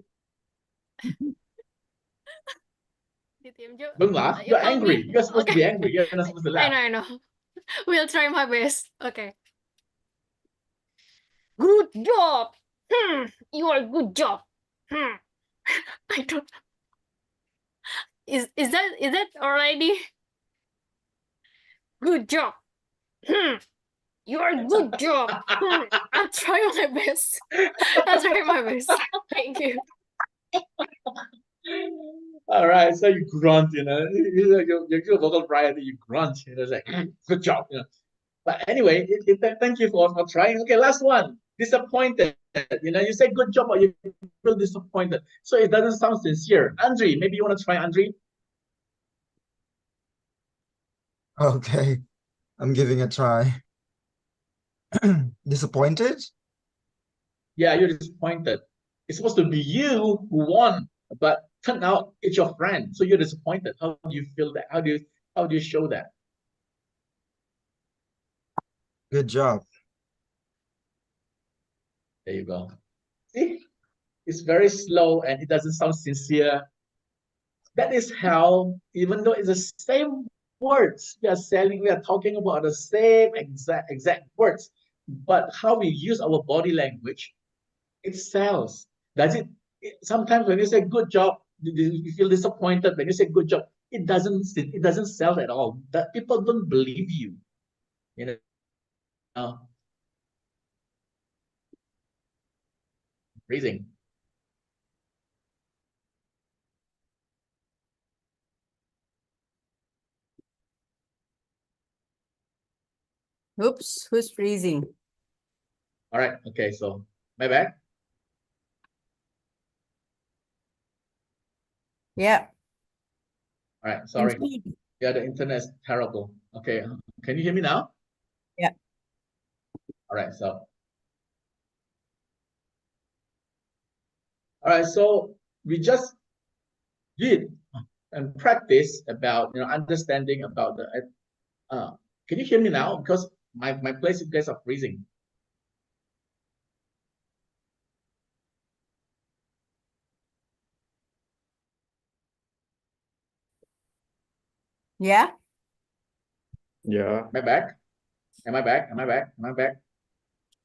Don't laugh. You You're call angry. me? You're supposed to Okay. be angry. You're not supposed to laugh. I know. We'll try my best. Okay. Good job. You are good job. I don't. Is that already? Good job. You are good job. I'll try my best. I'll try my best. Thank you. All right, so you grunt, your vocal variety, you grunt, it's like good job, But anyway, thank you for trying. Okay, last one. Disappointed. You say good job, but you feel disappointed. So it doesn't sound sincere. Andre, maybe you want to try, Andre? Okay, I'm giving a try. Disappointed? Yeah, you're disappointed. It's supposed to be you who won, but turned out it's your friend. So you're disappointed. How do you feel that? How do you show that? Good job. There you go. See, it's very slow and it doesn't sound sincere. That is how, even though it's the same words we are talking about the same exact words, but how we use our body language, it sells. Does it? Sometimes when you say good job, you feel disappointed. When you say good job, it doesn't sell at all. That people don't believe you. You know, freezing. Oops, who's freezing? All right. Okay. So my bad. Yeah. All right. Sorry. Yeah, the internet is terrible. Okay. Can you hear me now? Yeah. All right. So. All right. So we just did and practice about understanding about the. Can you hear me now? Because my place you guys are freezing. Yeah. Yeah. Am I back? Am I back? Am I back? Am I back?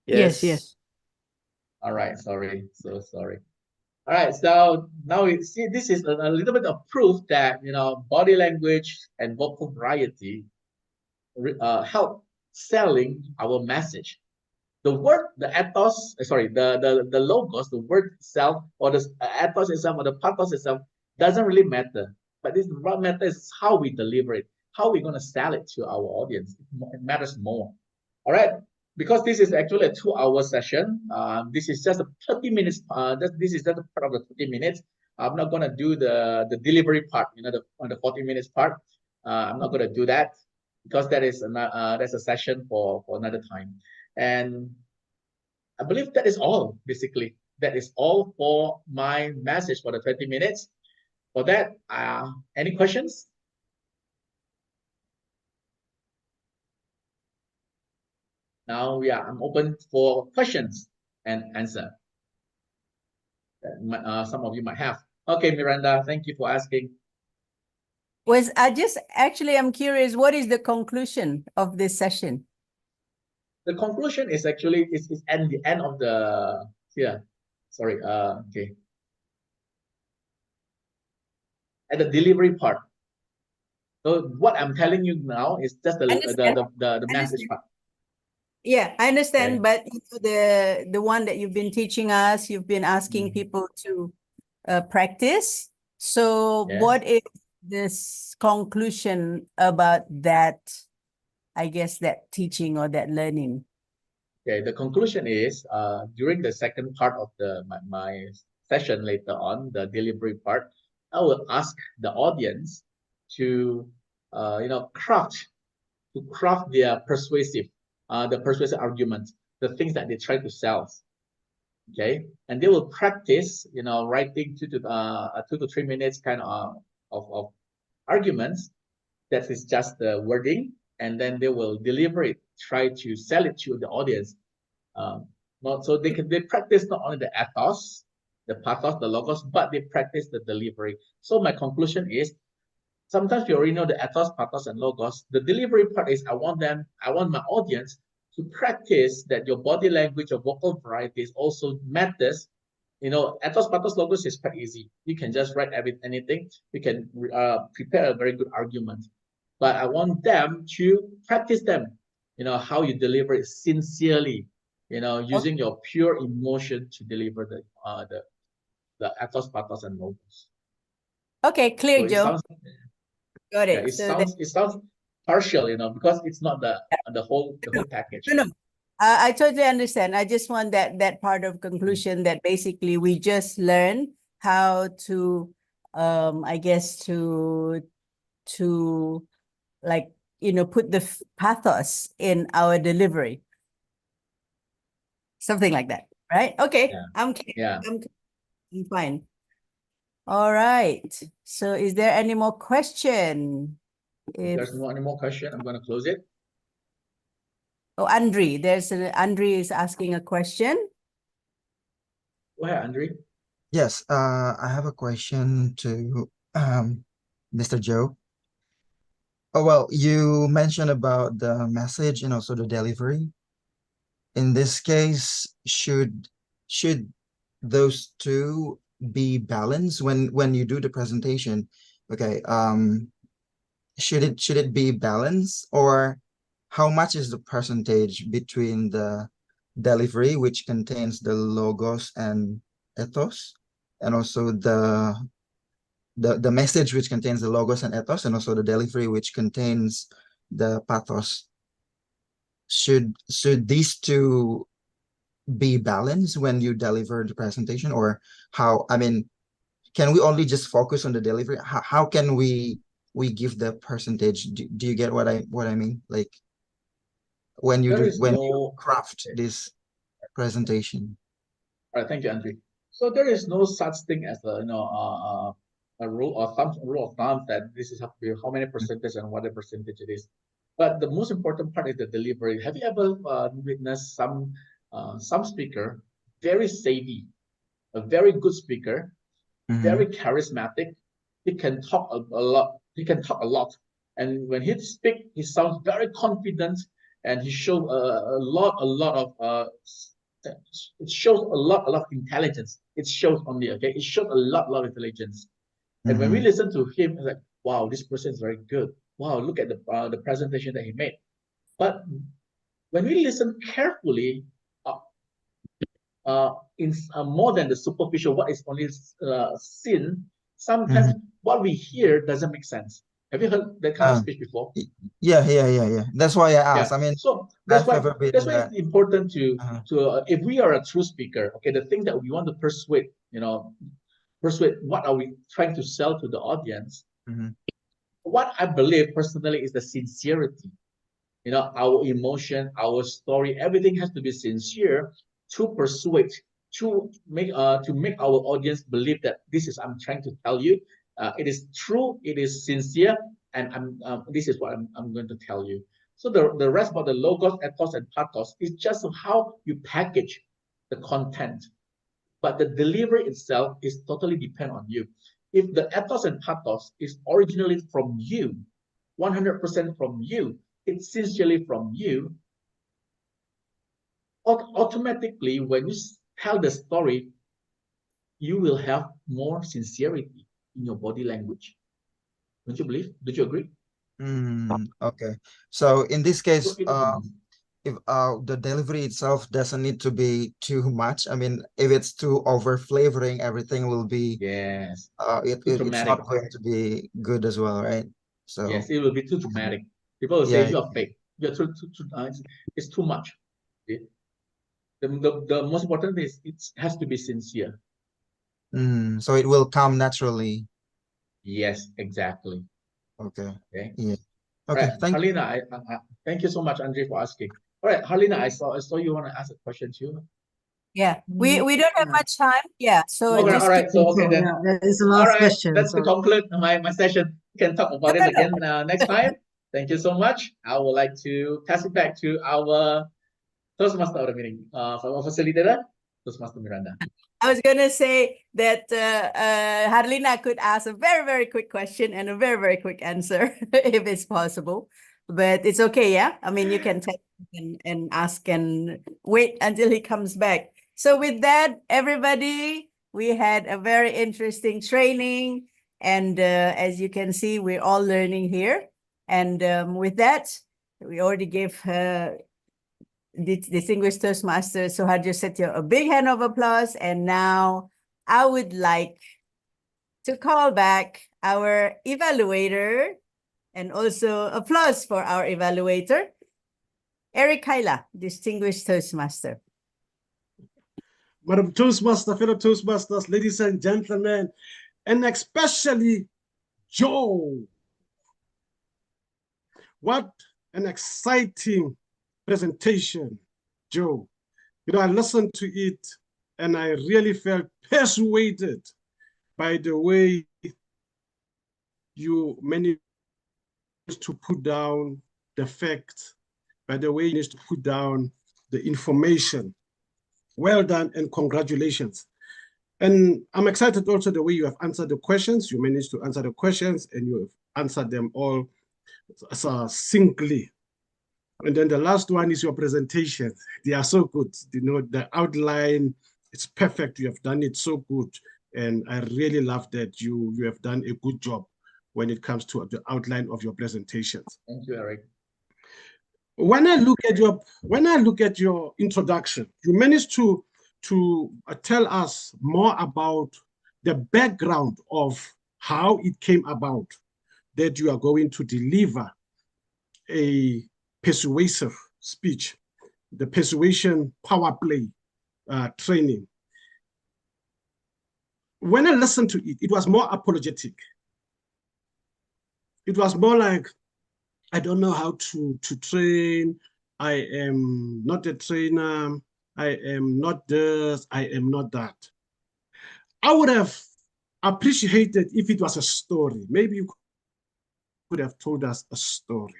Yes. All right. Sorry. So sorry. All right. So now you see this is a little bit of proof that body language and vocal variety help selling our message. The word, the ethos, sorry, the logos, the word itself, or the ethos itself, or the pathos itself, doesn't really matter. But what matters is how we deliver it, how we're going to sell it to our audience. It matters more. All right. Because this is actually a 2-hour session. This is just a 30 minutes. This is just a part of the 30 minutes. I'm not going to do the delivery part, on the 40 minutes part. I'm not going to do that because that's a session for another time. And I believe that is all, basically. That is all for my message for the 20 minutes. For that, any questions? Now, yeah, I'm open for questions and answer. Some of you might have. Okay, Miranda, thank you for asking. I'm curious, what is the conclusion of this session? The conclusion is actually is at the end of the sorry, okay. At the delivery part. So what I'm telling you now is just the message part. Yeah, I understand, Okay. but the one that you've been teaching us, you've been asking people to practice. So what is this conclusion about that, I guess, that teaching or that learning? Okay, the conclusion is during the second part of my session later on, the delivery part, I will ask the audience to craft their persuasive arguments, the things that they try to sell. Okay, and they will practice, writing 2 to 3 minutes kind of arguments. That is just the wording, and then they will deliver it, try to sell it to the audience Not so they practice not only the ethos, the pathos, the logos, but they practice the delivery. So my conclusion is, sometimes you already know the ethos, pathos, and logos. The delivery part is I want my audience to practice that your body language, your vocal varieties also matters. You know, ethos, pathos, logos is quite easy. You can just write anything. You can prepare a very good argument. But I want them to practice them. You know, how you deliver it sincerely. You know, using your pure emotion to deliver the ethos, pathos, and logos. Okay, clear, So Joe. Got yeah, it. it sounds partial, you know, because it's not the whole package. No. I totally understand. I just want that part of conclusion that basically we just learn how to, I guess to like, you know, put the pathos in our delivery. Something like that, right? Okay, Yeah. I'm fine. All right. So is there any more question? If there's no any more question, I'm going to close it. Oh, Andre, Andre is asking a question. Go ahead, Andre. Yes, I have a question to Mr. Joe. Oh, well, you mentioned about the message and also the delivery. In this case, should those two be balanced when you do the presentation? Okay, should it be balanced, or how much is the percentage between the delivery, which contains the logos and ethos, and also the message, which contains the logos and ethos, and also the delivery, which contains the pathos? Should these two be balanced when you deliver the presentation, or how? I mean, can we only just focus on the delivery? How can we give the percentage? Do you get what I mean? Like when you you craft this presentation. All right, thank you, Andre. So there is no such thing as a rule of thumb that this is how many percentage and what the percentage it is. But the most important part is the delivery. Have you ever witnessed some speaker, very savvy, a very good speaker, very charismatic? He can talk a lot. He can talk a lot, and when he speaks, he sounds very confident, and he shows a lot of it shows a lot of intelligence. It shows only, okay, it shows a lot of intelligence. And when we listen to him, it's like, wow, this person is very good. Wow, look at the presentation that he made. But when we listen carefully, in more than the superficial, what is only seen, sometimes what we hear doesn't make sense. Have you heard that kind of speech before? Yeah. That's why I asked. Yeah. I mean, so that's why that. it's important to if we are a true speaker, okay, the thing that we want to persuade, what are we trying to sell to the audience? What I believe personally is the sincerity. Our emotion, our story, everything has to be sincere to persuade, to make our audience believe that this is I'm trying to tell you. It is true, it is sincere, and this is what I'm going to tell you. So the rest about the logos, ethos, and pathos is just how you package the content. But the delivery itself is totally depend on you. If the ethos and pathos is originally from you, 100% from you, it's sincerely from you, automatically when you tell the story, you will have more sincerity in your body language. Don't you believe? Do you agree? Okay. So in this case, if the delivery itself doesn't need to be too much. I mean, if it's too over flavoring, everything will be it's not going to be good as well, right? So yes, it will be too dramatic. People will say you're fake. You're it's too much. Okay? The most important thing is it has to be sincere. So it will come naturally. Yes, exactly. Okay. Okay. Yeah. Okay. Right. Harlina, I thank you so much, Andre, for asking. All right, Harlina, I saw you want to ask a question too. Yeah, we don't have much time. Yeah, so okay, all right. So okay then. That is the last question. That's to conclude my session. We can talk about it again next time. Thank you so much. I would like to pass it back to our Toastmaster of the meeting. Sama facilitator, Toastmaster Miranda. I was gonna say that Harlina could ask a very, very quick question and a very, very quick answer if it's possible. But it's okay, yeah? I mean, you can take and ask and wait until he comes back. So with that, everybody, we had a very interesting training. And as you can see, we're all learning here. And with that, we already gave distinguished Toastmaster Suharjo Setio a big hand of applause. And now I would like to call back our evaluator and also applause for our evaluator, Eric Kaila, distinguished Toastmaster. Madam Toastmaster, fellow Toastmasters, ladies and gentlemen, and especially Joe. What an exciting presentation, Joe. You know, I listened to it and I really felt persuaded by the way you managed to put down the facts, by the way you managed to put down the information. Well done and congratulations. And I'm excited also the way you have answered the questions. You managed to answer the questions and you have answered them all succinctly. And then the last one is your presentation. They are so good. You know, the outline, it's perfect. You have done it so good. And I really love that you have done a good job when it comes to the outline of your presentations. Thank you, Eric. When I look at your introduction, you managed to tell us more about the background of how it came about that you are going to deliver a persuasive speech, the persuasion power play training. When I listened to it, it was more apologetic. It was more like, I don't know how to train. I am not a trainer. I am not this. I am not that. I would have appreciated if it was a story. Maybe you could have told us a story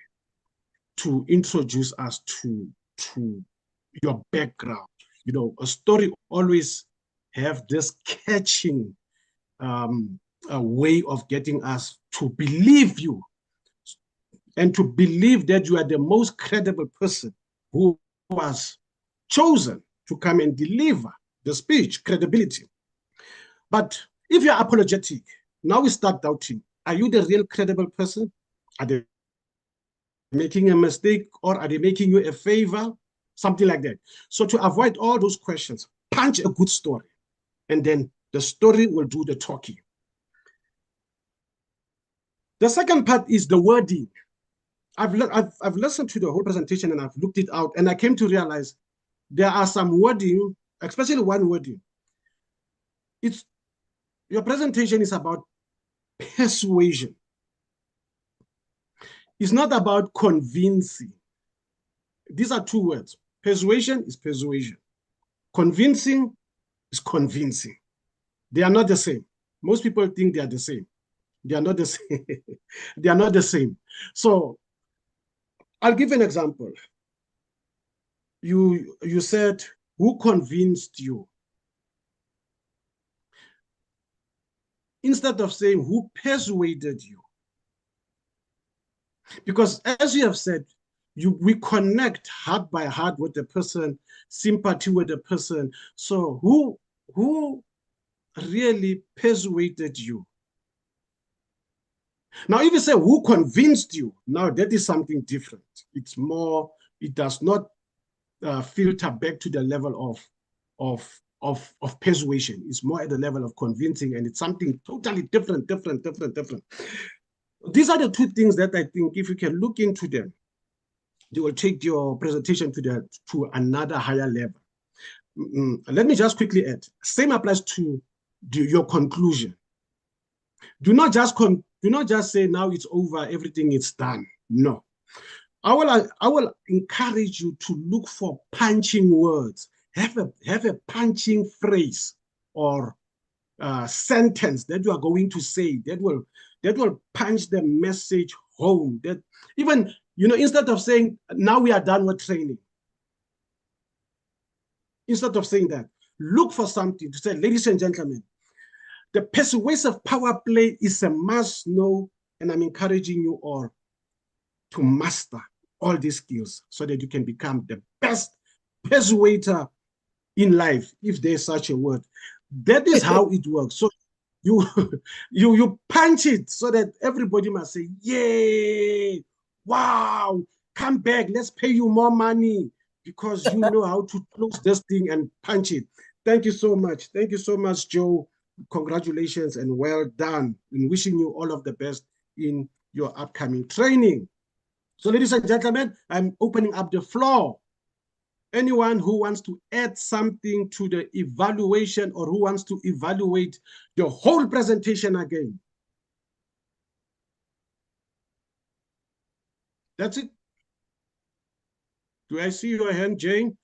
to introduce us to your background. You know, a story always have this catching a way of getting us to believe you and to believe that you are the most credible person who was chosen to come and deliver the speech, credibility. But if you're apologetic, now we start doubting, are you the real credible person? Are they making a mistake or are they making you a favor? Something like that. So to avoid all those questions, punch a good story and then the story will do the talking. The second part is the wording. I've listened to the whole presentation and I've looked it out and I came to realize there are some wording, especially one wording. Your presentation is about persuasion. It's not about convincing. These are two words. Persuasion is persuasion. Convincing is convincing. They are not the same. Most people think they are the same. They are not the same. They are not the same. So I'll give an example. You said, who convinced you? Instead of saying, who persuaded you? Because as you have said, we connect heart by heart with the person, sympathy with the person. So who really persuaded you? Now, if you say who convinced you, now that is something different. It's more, it does not filter back to the level of persuasion. It's more at the level of convincing, and it's something totally different. These are the two things that I think if you can look into them, they will take your presentation to another higher level. Let me just quickly add, same applies to your conclusion. Do not just say now it's over, everything is done. No. I will encourage you to look for punching words. Have a punching phrase or sentence that you are going to say that will punch the message home. That even, instead of saying now we are done with training, instead of saying that, look for something to say, ladies and gentlemen, the persuasive power play is a must know, and I'm encouraging you all to master all these skills so that you can become the best persuader in life, if there's such a word. That is how it works. So you you punch it so that everybody must say, yay, wow, come back, let's pay you more money, because you know how to close this thing and punch it. Thank you so much. Thank you so much, Joe. Congratulations and well done. And wishing you all of the best in your upcoming training. So, ladies and gentlemen, I'm opening up the floor. Anyone who wants to add something to the evaluation or who wants to evaluate the whole presentation again? That's it. Do I see your hand, Jane?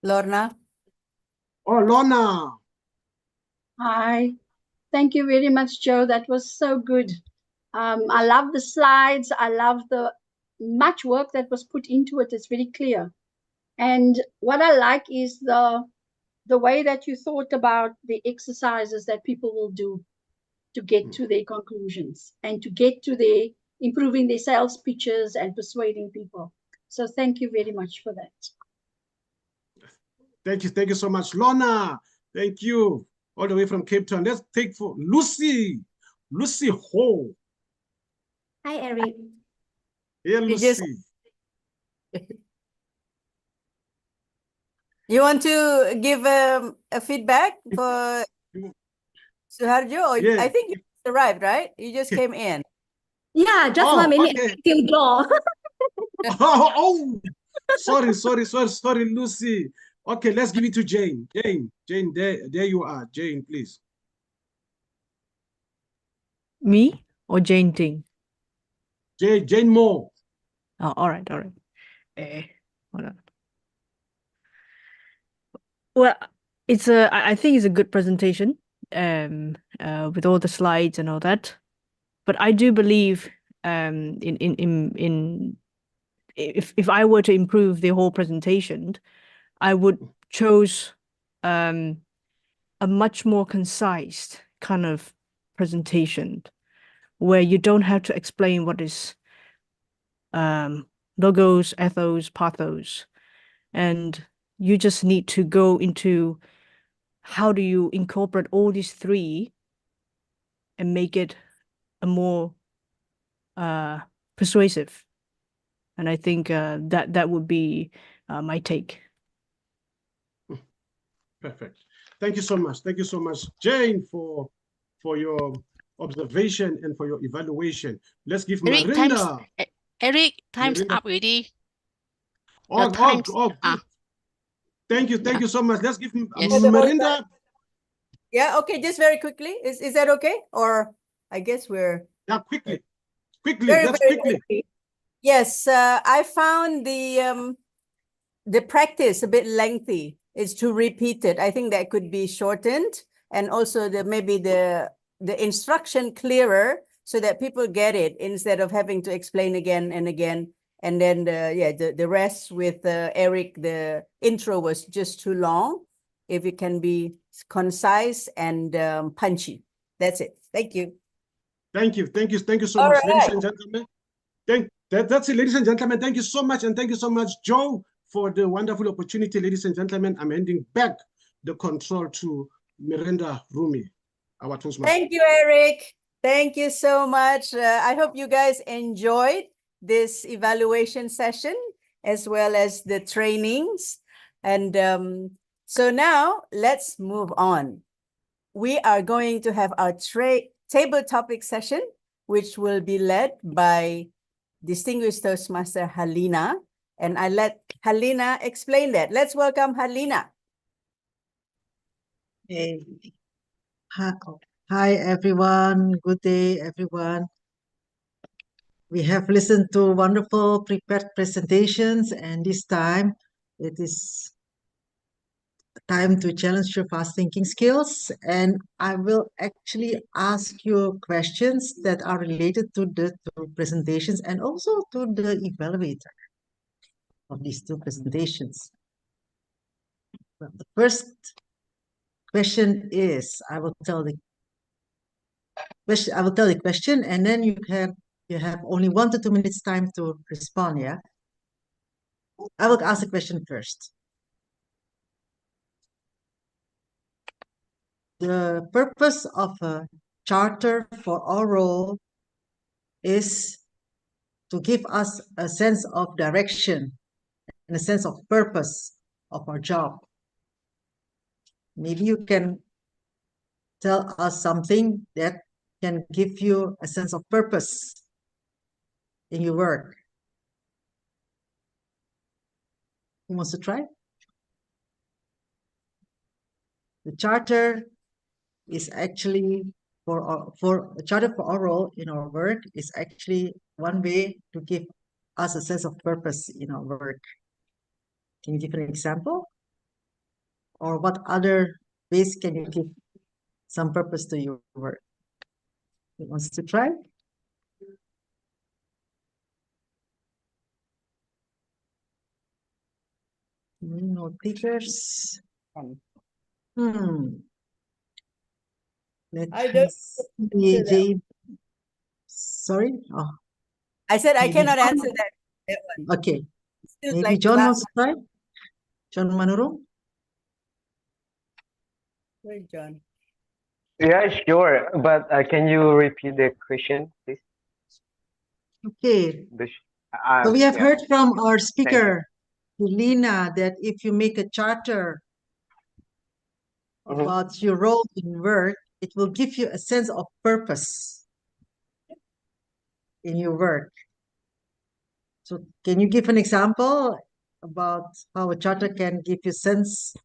Lorna? Oh, Lorna. Hi. Thank you very much, Joe. That was so good. I love the slides. I love the much work that was put into it. It's very clear. And what I like is the way that you thought about the exercises that people will do to get to their conclusions and to get to their improving their sales pitches and persuading people. So thank you very much for that. Thank you so much, Lorna. Thank you. All the way from Cape Town. Let's take for Lucy. Lucy Ho. Hi, Eric. Here, Lucy. You want to give a feedback for Suharjo? Or Yeah. I think you just arrived, right? You just came in. Yeah, just 1 minute till door. Sorry, Lucy. Okay, let's give it to Jane. Jane, there you are. Jane, please. Me or Jane Ting? Jane Moore. Oh, all right. Hold on. Well, I think it's a good presentation, with all the slides and all that. But I do believe, if I were to improve the whole presentation, I would choose a much more concise kind of presentation where you don't have to explain what is logos, ethos, pathos, and you just need to go into how do you incorporate all these three and make it a more persuasive. And I think that would be my take. Perfect. Thank you so much. Thank you so much, Jane, for your observation and for your evaluation. Let's give Eric, Marinda. time's Marinda. up already. Oh, good. Thank you so much. Let's give Marinda. Yeah, okay, just very quickly. Is that okay? Or I guess we're... Yeah, quickly. Very quickly. Yes, I found the practice a bit lengthy. It's too repeated. I think that could be shortened, and also maybe the instruction clearer so that people get it instead of having to explain again and again. And then the rest with Eric, the intro was just too long. If it can be concise and punchy. That's it. Thank you. Thank you so much, ladies and gentlemen. That's it, ladies and gentlemen. Thank you so much, and thank you so much, Joe, for the wonderful opportunity. Ladies and gentlemen, I'm handing back the control to Miranda Rumi, our Toastmaster. Thank you, Eric. Thank you so much. I hope you guys enjoyed this evaluation session as well as the trainings. And so now let's move on. We are going to have our table topic session, which will be led by distinguished Toastmaster Halina. And I let Halina explain that. Let's welcome Halina. Hey. Hi, everyone. Good day, everyone. We have listened to wonderful prepared presentations, and this time it is time to challenge your fast thinking skills. And I will actually ask you questions that are related to the two presentations and also to the evaluator of these two presentations. Well, the first question is, I will tell the question, and then you have only 1 to 2 minutes time to respond. Yeah, I will ask the question first. The purpose of a charter for our role is to give us a sense of direction and a sense of purpose of our job. Maybe you can tell us something that can give you a sense of purpose in your work. Who wants to try? The charter is actually for a charter for our role in our work is actually one way to give us a sense of purpose in our work. Can you give an example? Or what other ways can you give some purpose to your work? Who wants to try? No takers. Let I me don't see. answer that. Sorry? Oh, I said I maybe cannot John? answer that one. Okay. Still Maybe like John last wants to try? John Manurung? Where John? Yeah, sure. But can you repeat the question, please? Okay. The So we have yeah. heard from our Thank you. speaker, Helena, that if you make a charter about your role in work, it will give you a sense of purpose in your work. So can you give an example about how a charter can give you sense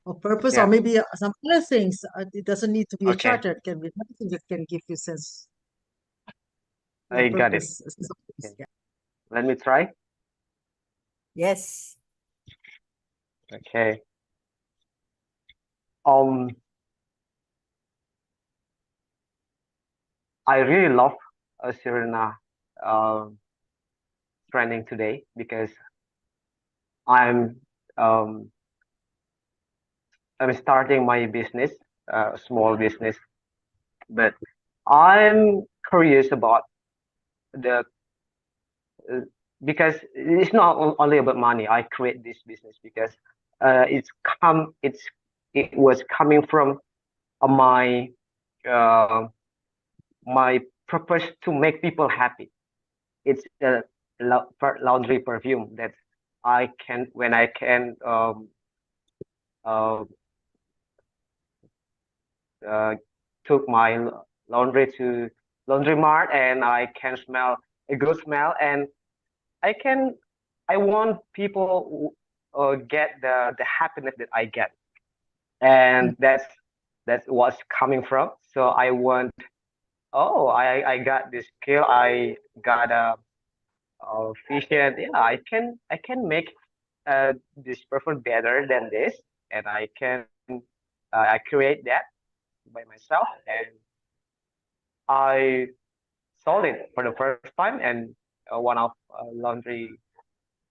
of purpose, or Yeah. maybe some other things? It doesn't need to be a Okay. charter. It can be something that can give you sense of I got it. purpose. A sense of purpose. Okay. Yeah. Let me try. Yes. Okay. I really love Serena training today because I'm um I'm starting my business, small business, but I'm curious about the because it's not only about money. I create this business because it was coming from my my purpose to make people happy. It's a laundry perfume that I can when I can took my laundry to laundry mart and I can smell a good smell and I want people get the happiness that I get, and that's what's coming from. So I want, I got this skill, I got a vision. Yeah, I can make this perfume better than this, and I create that by myself, and I sold it for the first time, and one of laundry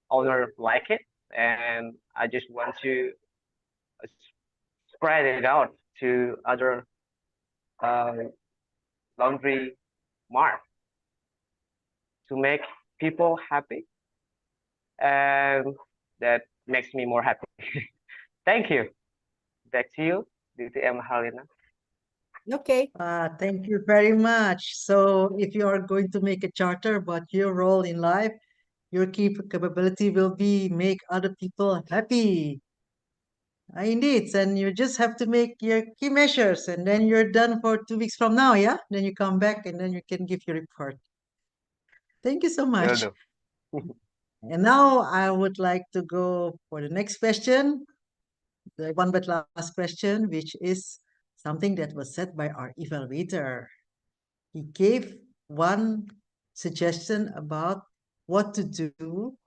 owner like it, and I just want to spread it out to other uh, laundry mart to make people happy, and that makes me more happy. Thank you. Back to you, DTM Halina. Okay. Thank you very much. So if you are going to make a charter about your role in life, your key capability will be make other people happy. Indeed, and you just have to make your key measures, and then you're done for 2 weeks from now, yeah? Then you come back, and then you can give your report. Thank you so much. And now I would like to go for the next question, the one but last question, which is something that was said by our evaluator. He gave one suggestion about what to do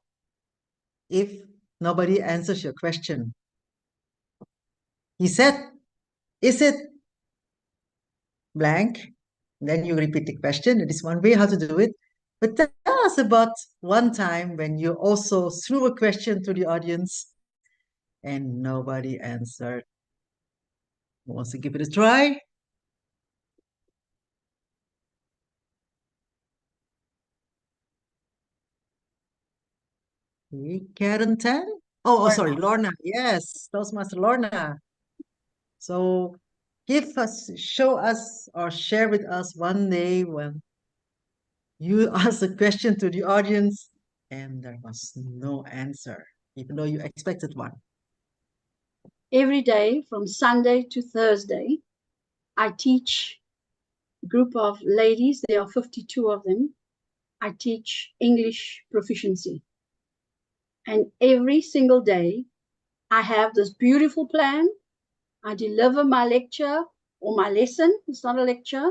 if nobody answers your question. He said, is it blank? Then you repeat the question. That is one way how to do it. But tell us about one time when you also threw a question to the audience And nobody answered. Who wants to give it a try? Karen Tan? Oh, sorry, Lorna. Yes, Toastmaster Lorna. So show us or share with us one day when you asked a question to the audience and there was no answer, even though you expected one. Every day from Sunday to Thursday, I teach a group of ladies. There are 52 of them. I teach English proficiency. And every single day, I have this beautiful plan. I deliver my lecture or my lesson. It's not a lecture.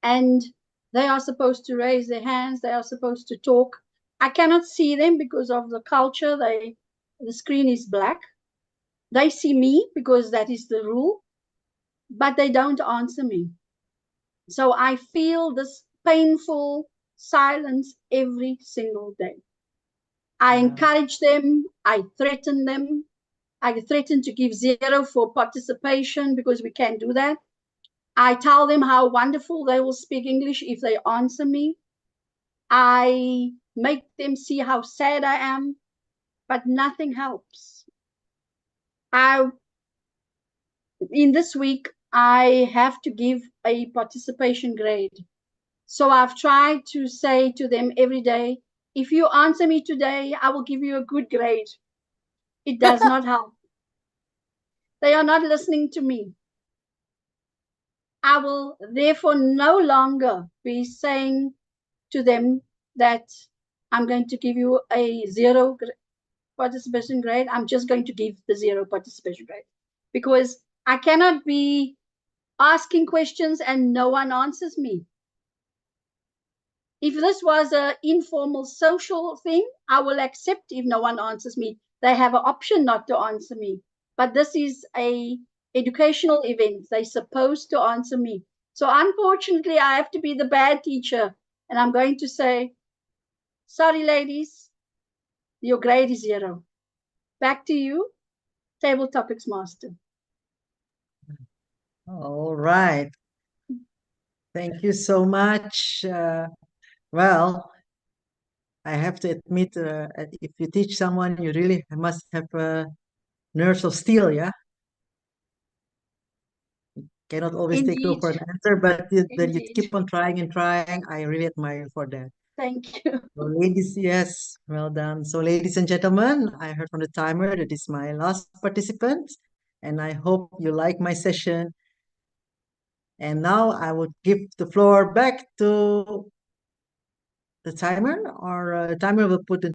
And they are supposed to raise their hands. They are supposed to talk. I cannot see them because of the culture. The screen is black. They see me because that is the rule, but they don't answer me. So I feel this painful silence every single day. I encourage them. I threaten them. I threaten to give 0 for participation because we can't do that. I tell them how wonderful they will speak English if they answer me. I make them see how sad I am, but nothing helps. In this week, I have to give a participation grade. So I've tried to say to them every day, if you answer me today, I will give you a good grade. It does not help. They are not listening to me. I will therefore no longer be saying to them that I'm going to give you a 0 participation grade. I'm just going to give the 0 participation grade because I cannot be asking questions and no one answers me. If this was an informal social thing, I will accept if no one answers me. They have an option not to answer me. But this is an educational event. They're supposed to answer me. So unfortunately, I have to be the bad teacher. And I'm going to say, sorry, ladies, your grade is 0. Back to you, Table Topics Master. All right. Thank you so much. Well, I have to admit, if you teach someone, you really must have nerves of steel, yeah? Cannot always take no for an answer, but that you keep on trying and trying. I really admire you for that. Thank you. So ladies, yes, well done. So ladies and gentlemen, I heard from the timer that is my last participant, and I hope you like my session. And now I would give the floor back to the timer, or timer will put the